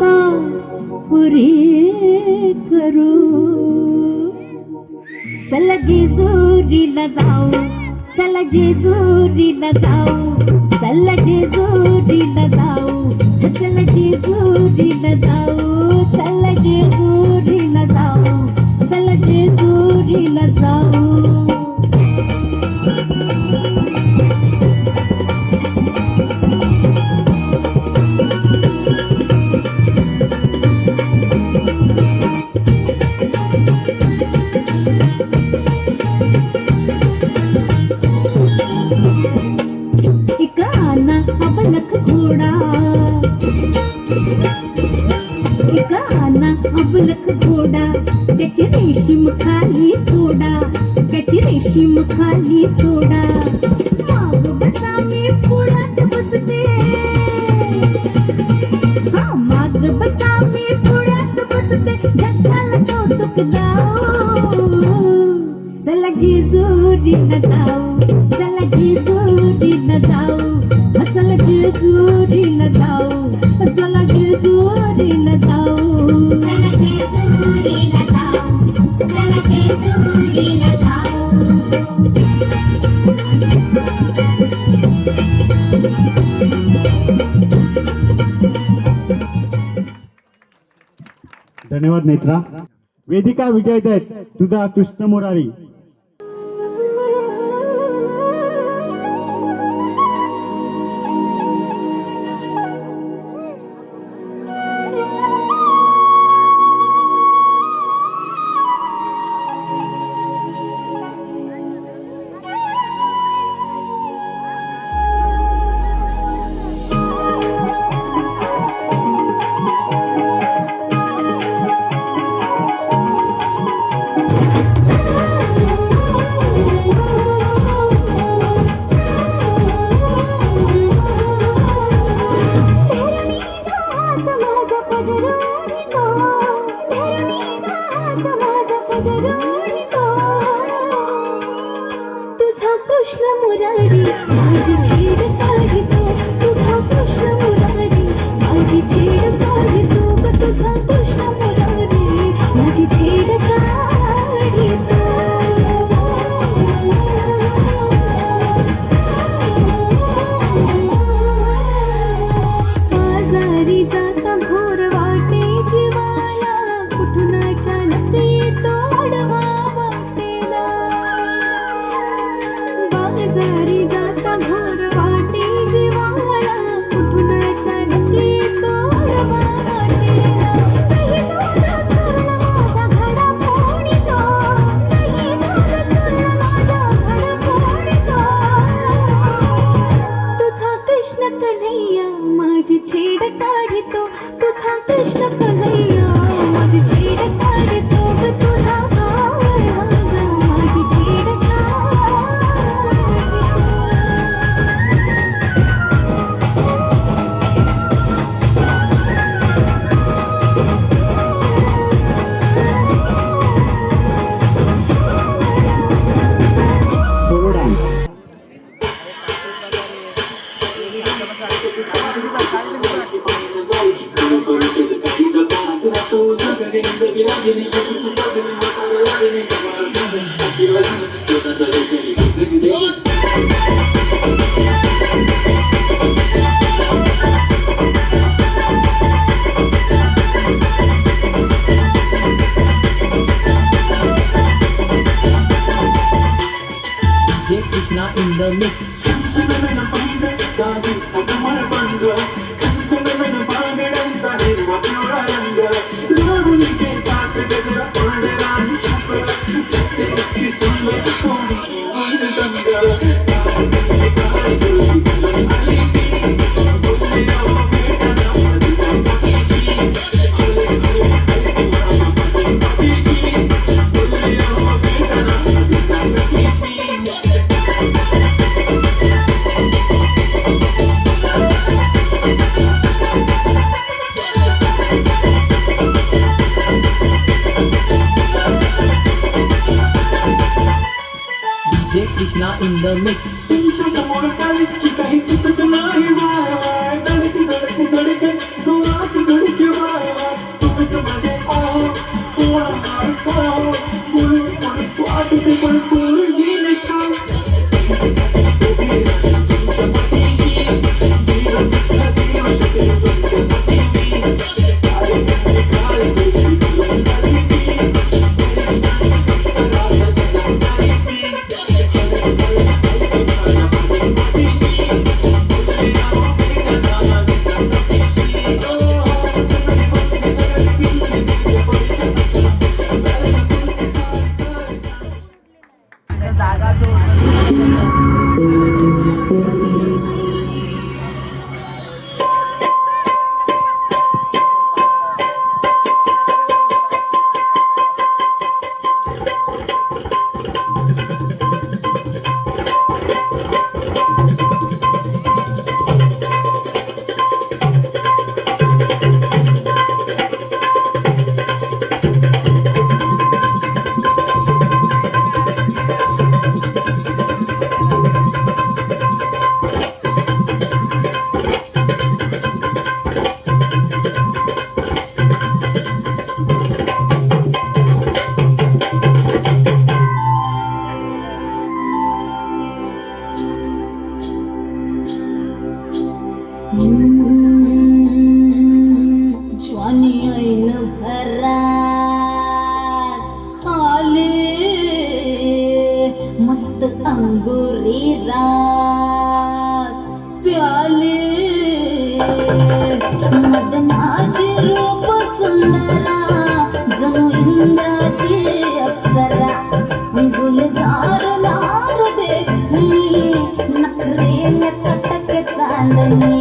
S6: पुरे करू चल जेजुरीला जाऊ चल जेजुरीला जाऊ चल जेजुरीला जाऊ चल जेजुरीला जाऊ चल जेजुरीला जाऊ चल जेजुरीला जाऊ एक आना अबलख घोडा एक आना अबलख घोडा त्याची रेशीम खाली सोडा त्याची रेशीम खाली सोडा माग बसा मी पुढ्यात बसते हा माग बसा मी पुढ्यात बसते जगाला कौतुक जाऊ चला जेजुरीला जाऊ चला जेजुरीला जाऊ चला जेजुरीला जाऊ चला जेजुरीला जाऊ चला जेजुरीला जाऊ चला जेजुरीला जाऊ
S2: धन्यवाद नेत्रा. वेदिका विजय आहेत तुझा कृष्ण मुरारी.
S6: अंगावर ओढतो तुझा कृष्ण मुरारी माझी छेड काढतो तुझा कृष्ण मुरारी माझी छेड काढतो ग तुझा कृष्ण मुरारी माझी छेड काढतो आजारी जाता घोर वाटे जीवाला कुठून अचानक येतो आडवा वाटेला बाजारी जाता घोर वाटे जीवाला कुठून अचानक येतो आडवा वाटेला नाही तुझा चरण माझा घडा फोडितो नाही तुझा चरण माझा घडा फोडितो तुझा कृष्ण कन्हैया माझी छेड काढतो तुझा कृष्ण कन्हैया माझी छेड काढतो ग तुझा भाव माझी छेड काढतो
S2: solo dance
S3: J Krishna in the mix. J Krishna in the mix.
S7: समोर कालीच की काही सुचत नाही वाय वाय धडकी धडकी धडके जोरात धडके वाय वाय तुम्हीच माझे आहो वाय काहो बोलून पण वाटते पण पोरगी निशाण तुमच्या पाठीशी जीव सुद्धा देव शकेल तुमच्यासाठी मी काय काय
S6: ज्वानी ऐन भरात आले मस्त अंगुरी रात प्याले मदनाची रूप सुंदरा जणू इंद्राची अप्सरा गुलजार लाल देखणी नखरेल कटक चांदणी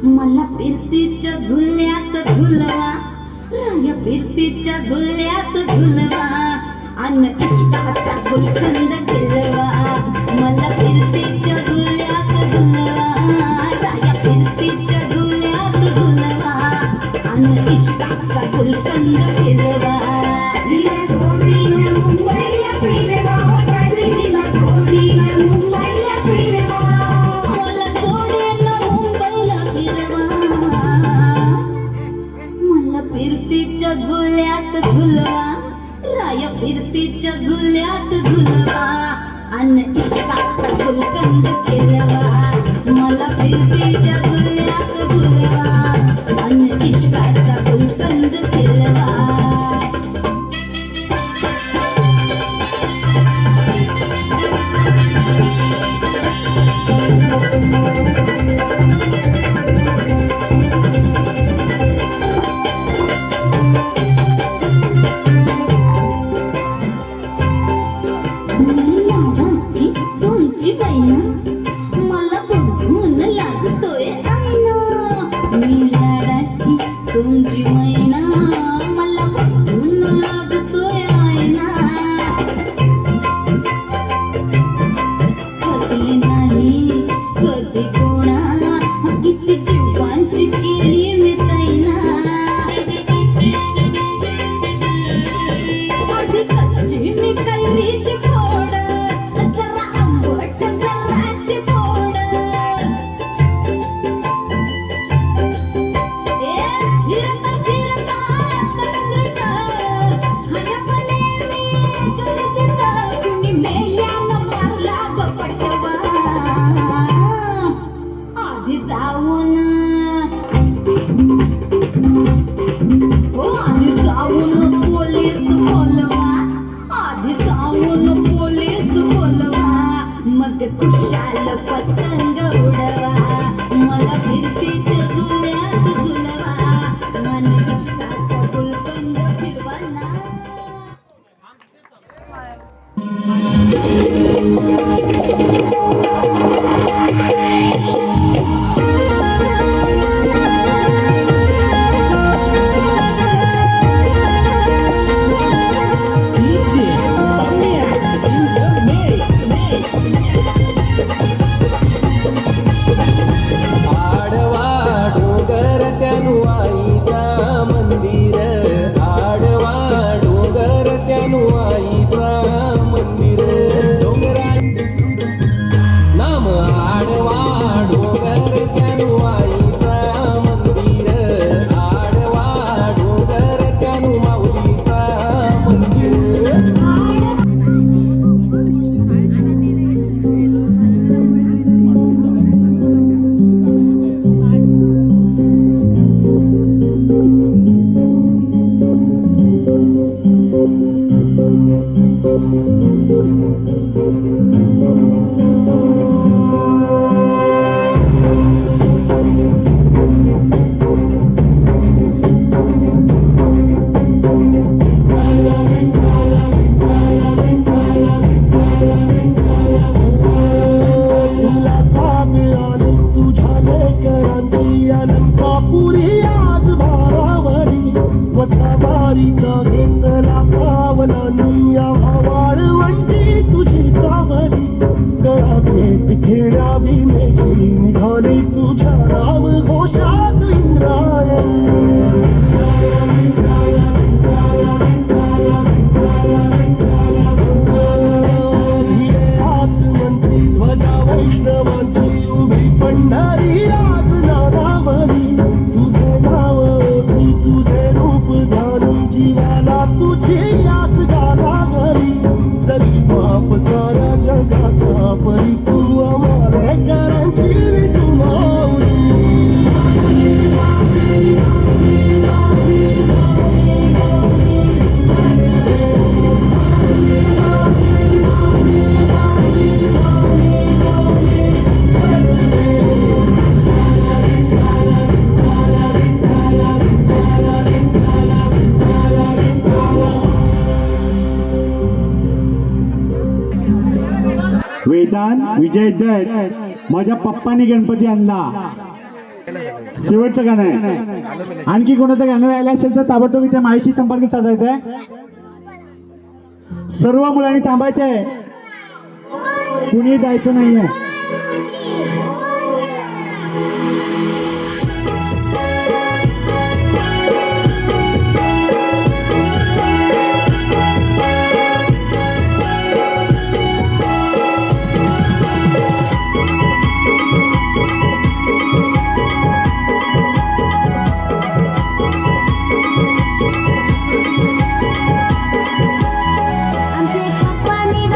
S6: मला फिरतीच्या झुल्यात झुलवा रंग फिरतीच्या झुल्यात झुलवा अन इष्टाचा गुलकंद फिरवा झुलवा अन इश्काचा गुलकंद केलवा मला फिरतीच्या झुल्यात झुलवा अन इश्काचा गुलकंद केलवा लाडाची तुमची बहीण मला बघून लाजतोय आईना मी लाडाची तुमची मैना मला बघून लाजतोय आईना हसले नाही कधी कोणा किती जीवांची केली मी तैना आधी कच्ची मी कैरीची फोड जरा आंबट जराशी फोड फिरता फिरता तंद्रीत हरपले मी गर्दीत कुणी मेल्यानं मारला ग पटवा आधी जाऊन आधी जाऊन पोलीस बोलवा आधी जाऊन पोलीस बोलवा मग खुशाल पतंग उडवा मला फिरतीच्या झुल्यात झुलवा मन इश्काचा गुलकंद फिरवाना
S3: आडवा डोंगर त्यानु आईचा मंदिर आडवा डोंगर त्यानु आईचा मंदिर डोंगरा नाम आडवा डोंगर त्यानु आईचा मंदिर आडवा डोंगर त्यानु माऊलीचा मंदिर
S7: तुला साथ आली तुझ्या लेकरांची अलंकापुरी आज भारावरी वसावारीचा घेतला पावलांनी वाळवंटी तुझी सावली गळा भेट खेळा भीमेची निघाली तुझ्या राम घोषात इंद्रायणी आसमंती ध्वजा वैष्णवांची उभी पंढरी राज नादावरी तुझे नाव ओळखी तुझे रूप ध्यानी जीवाला तुझी याच गाला घरी जरी बाप साऱ्या जगाचा परी तू आम्हाला करांची विठू माऊली
S2: वेदांत विजय दत्त माझ्या पप्पांनी गणपती आणला शेवटचं गाणं आहे आणखी कोणाचं गाणं राहिलं असेल तर ताबडतोब इथे माझ्याशी संपर्क साधायचा आहे सर्व मुलांनी थांबायचे आहे कुणी जायचं नाहीये
S6: आमचे पप्पानी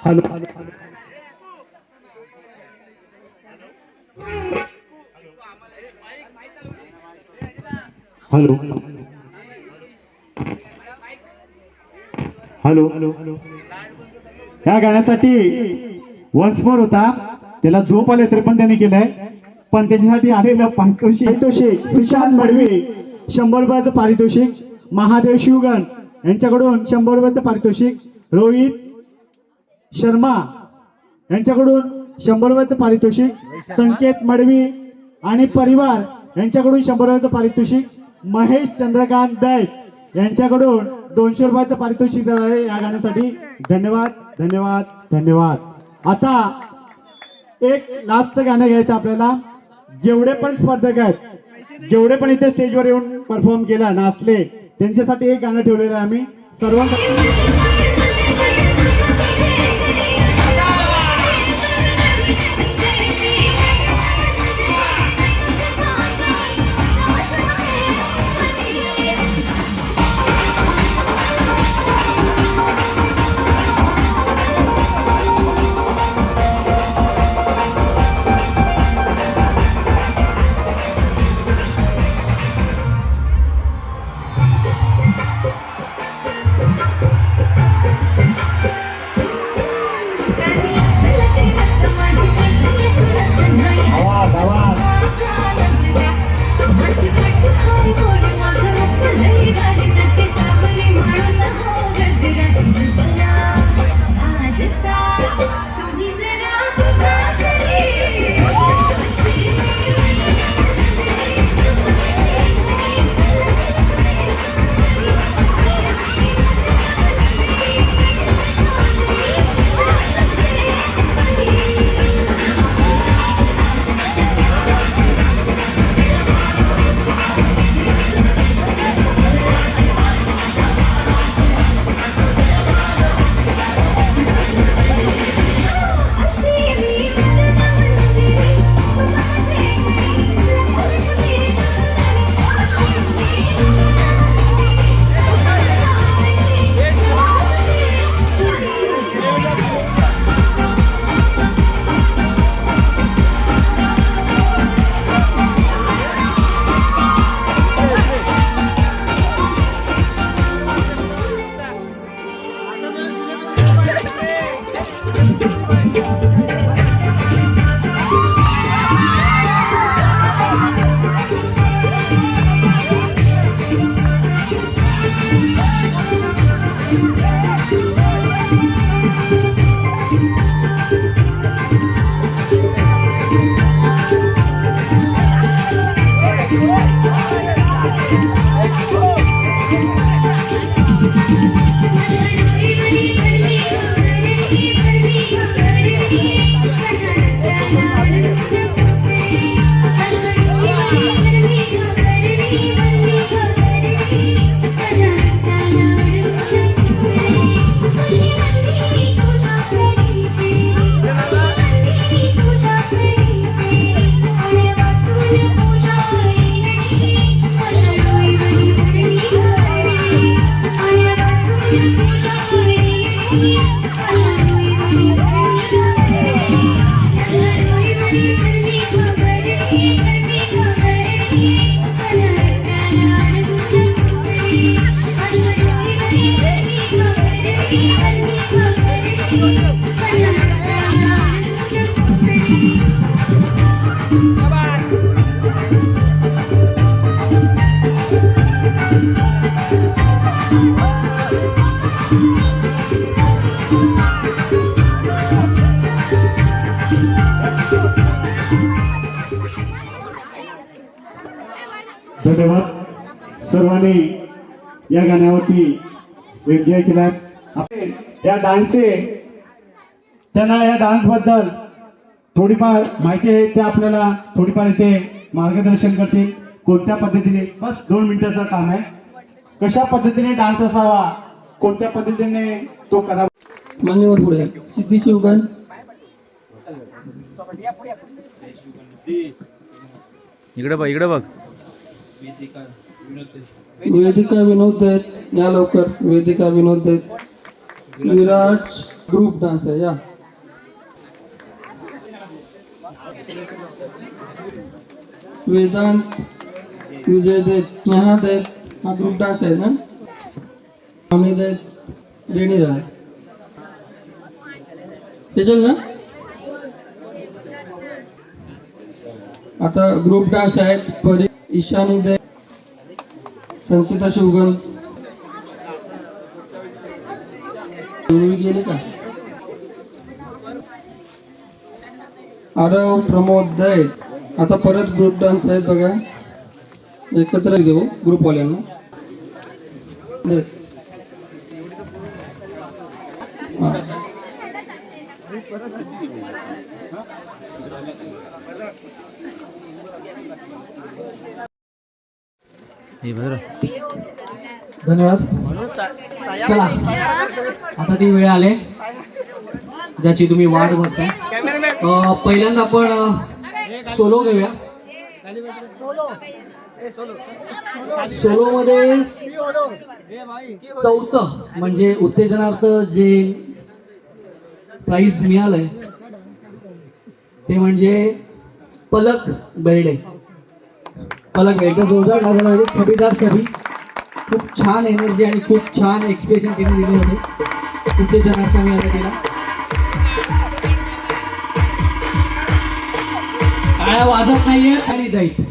S2: हॅलो हॅलो हॅलो या गाण्यासाठी वन्स मोर होता, त्याला झोप आले तरी पण त्याने केलंय, पण त्याच्यासाठी आलेलं पारितोषिक सुशांत मडवी 100 रुपयाचं पारितोषिक, महादेव शिवगण यांच्याकडून 100 रुपयाचं पारितोषिक, रोहित शर्मा यांच्याकडून 100 रुपयाचं पारितोषिक, संकेत मडवी आणि परिवार यांच्याकडून 100 रुपयाचं पारितोषिक, महेश चंद्रकांत दैत यांच्याकडून 200 रुपयाचं पारितोषिक दिलं आहे या गाण्यासाठी. धन्यवाद धन्यवाद धन्यवाद. आता एक लास्टचं गाणं घ्यायचं आपल्याला. जेवढे पण स्पर्धक आहेत, जेवढे पण इथे स्टेजवर येऊन परफॉर्म केला, नाचले, त्यांच्यासाठी एक गाणं ठेवलेलं आहे आम्ही धन्यवाद सर्वांनी या गाण्यावरती एन्जॉय केला. या डान्सचे त्यांना या डान्स बद्दल थोडीफार माहिती आहे, ते आपल्याला थोडीफार इथे मार्गदर्शन करतील. कोणत्या पद्धतीने, बस 2 मिनिटाचं काम आहे, कशा पद्धतीने डान्स असावा, कोणत्या पद्धतीने तो करावा.
S8: मान्यवर पुढे सिद्धी शिवगण
S9: इकडे बघ
S8: वेदिका विनोद देत या लवकर. वेदिका विनोद देत. विराट ग्रुप डान्स आहे या. वेदांत, विजय देत, स्नेहा देत हा ग्रुप डान्स आहे ना. आम्ही देत, रेणी दा त्याच्यात ना. आता ग्रुप डान्स आहेत. परी, ईशानी देत, संचिता शिवगण गेले का. आरव, प्रमोद दैत. आता परत ग्रुप डान्स आहेत बघा. एकत्र घेऊ ग्रुपवाल्यांना. दैत. हा.
S9: हे बरं.
S10: धन्यवाद. चला आता ती वेळ आले ज्याची तुम्ही वाट बघताय. पहिल्यांदा आपण सोलो घेऊया. सोलो मध्ये चौथं म्हणजे उत्तेजनार्थ जे प्राइज मिळालंय ते म्हणजे पलक बेर्डे. पलक बेर्डे जोरदार झाला पाहिजे. छबीदार छबी, खूप छान एनर्जी आणि खूप छान एक्सप्रेशन तिने दिले होते उत्तेजनार्थ मिळालं तिला. टाळ्या वाजत नाहीये. आणि दैत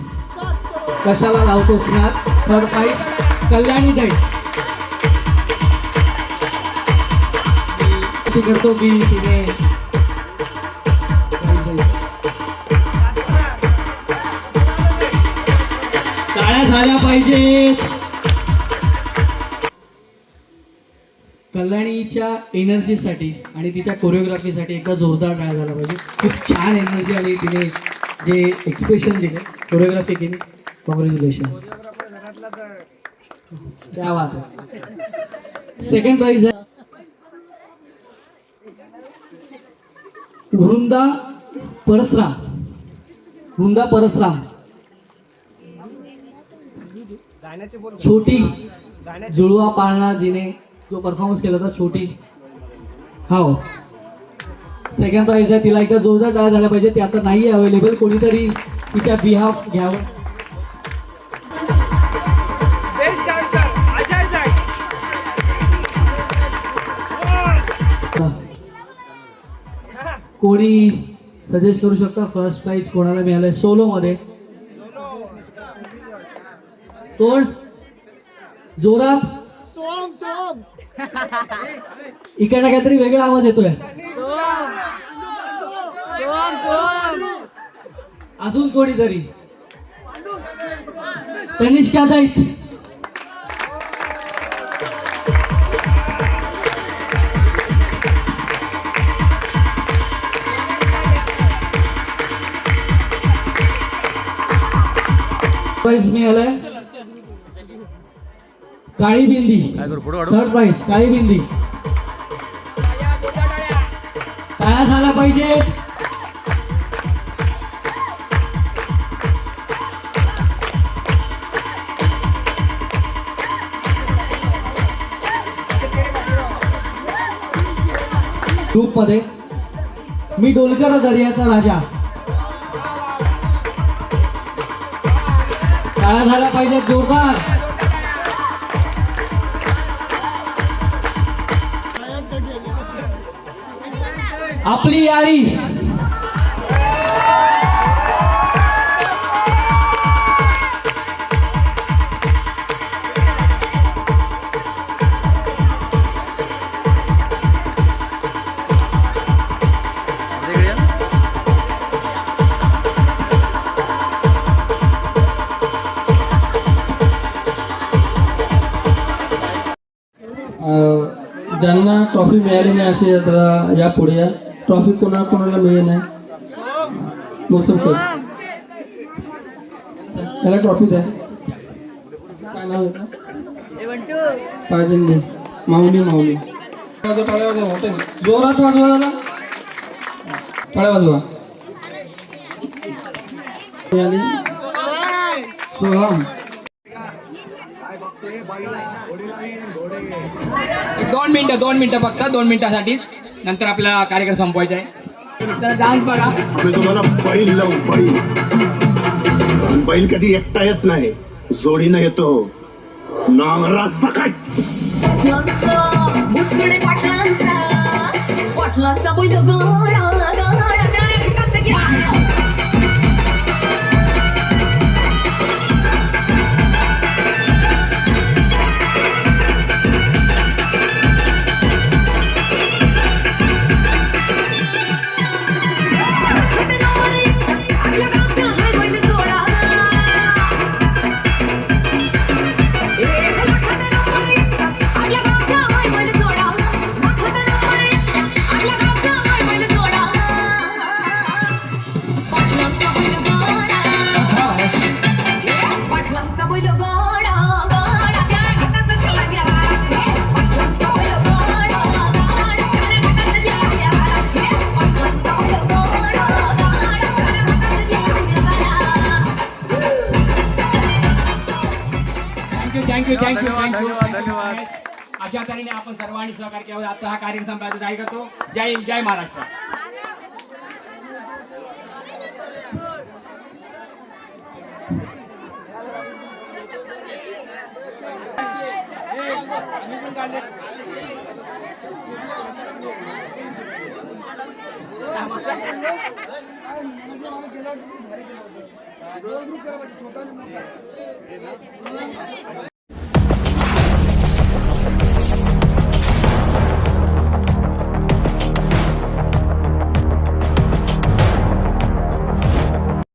S10: कशाला लावतोस ना. थर्ड प्राइज कल्याणी दैत. करतो की तिने टाळ्या झाल्या पाहिजेत. कल्याणीच्या एनर्जीसाठी आणि तिच्या कोरिओग्राफीसाठी एकदा जोरदार टाळ्या झाला पाहिजे. खूप छान एनर्जी आणि तिने जे एक्सप्रेशन दिले, कोरिओग्राफी केली. कॉंग्रॅच्युलेशन. क्या बात आहे. सेकंड प्राइज आहे वृंदा परसराम. वृंदा परसराम छोटी जुळवा पाळणा जिने जो परफॉर्मन्स केला होता छोटी. हो सेकंड प्राइज आहे. तिला एकदा जोरदार टाळ्या झाल्या पाहिजे. ती आता नाही आहे अवेलेबल. कोणीतरी तिच्या बिहाफ घ्यावं. कोणी सजेस्ट करू शकता फर्स्ट प्राइज कोणाला मिळालंय सोलो मध्ये. कोण जोरात. इकडनं काहीतरी वेगळा आवाज येतोय. अजून कोणीतरी. तनिष्का दैत. प्राइज मिळालाय काळी बिंदी. थर्ड प्राइज काळी बिंदी. टाळ्या झाला पाहिजे. ग्रुप मध्ये मी डोलकर दर्याचा राजा. टाळ्या झाला पाहिजे जोरदार. आपली यारी.
S8: ज्यांना ट्रॉफी मिळाली नाही असे जरा या पुढे या. ट्रॉफी कोणाला मिळेल नाही. मोसमकर त्याला ट्रॉफी द्या. काय नाव आहे पाहिजे. माऊली. टाळ्या वाजवा मोठे जोरात वाजवा जरा. टाळ्या वाजवा. सोहम
S11: 2 मिनिटं फक्त 2 मिनिटासाठीच.
S10: नंतर आपला कार्यक्रम संपवायचा आहे. तर डान्स बघा.
S7: आम्ही तुम्हाला बैल लावू बैल कधी एकटा येत नाही, जोडीनं येतो. नांगरा सकट
S1: बुचडे पाटलांचा बैल गोडा
S10: थँक्यू. अशा तऱ्हेने आपण सर्वांनी सहकार्य केलं. आजचा हा कार्यक्रम संपल्याचा जाहीर करतो. जय हिंद, जय महाराष्ट्र. छोटा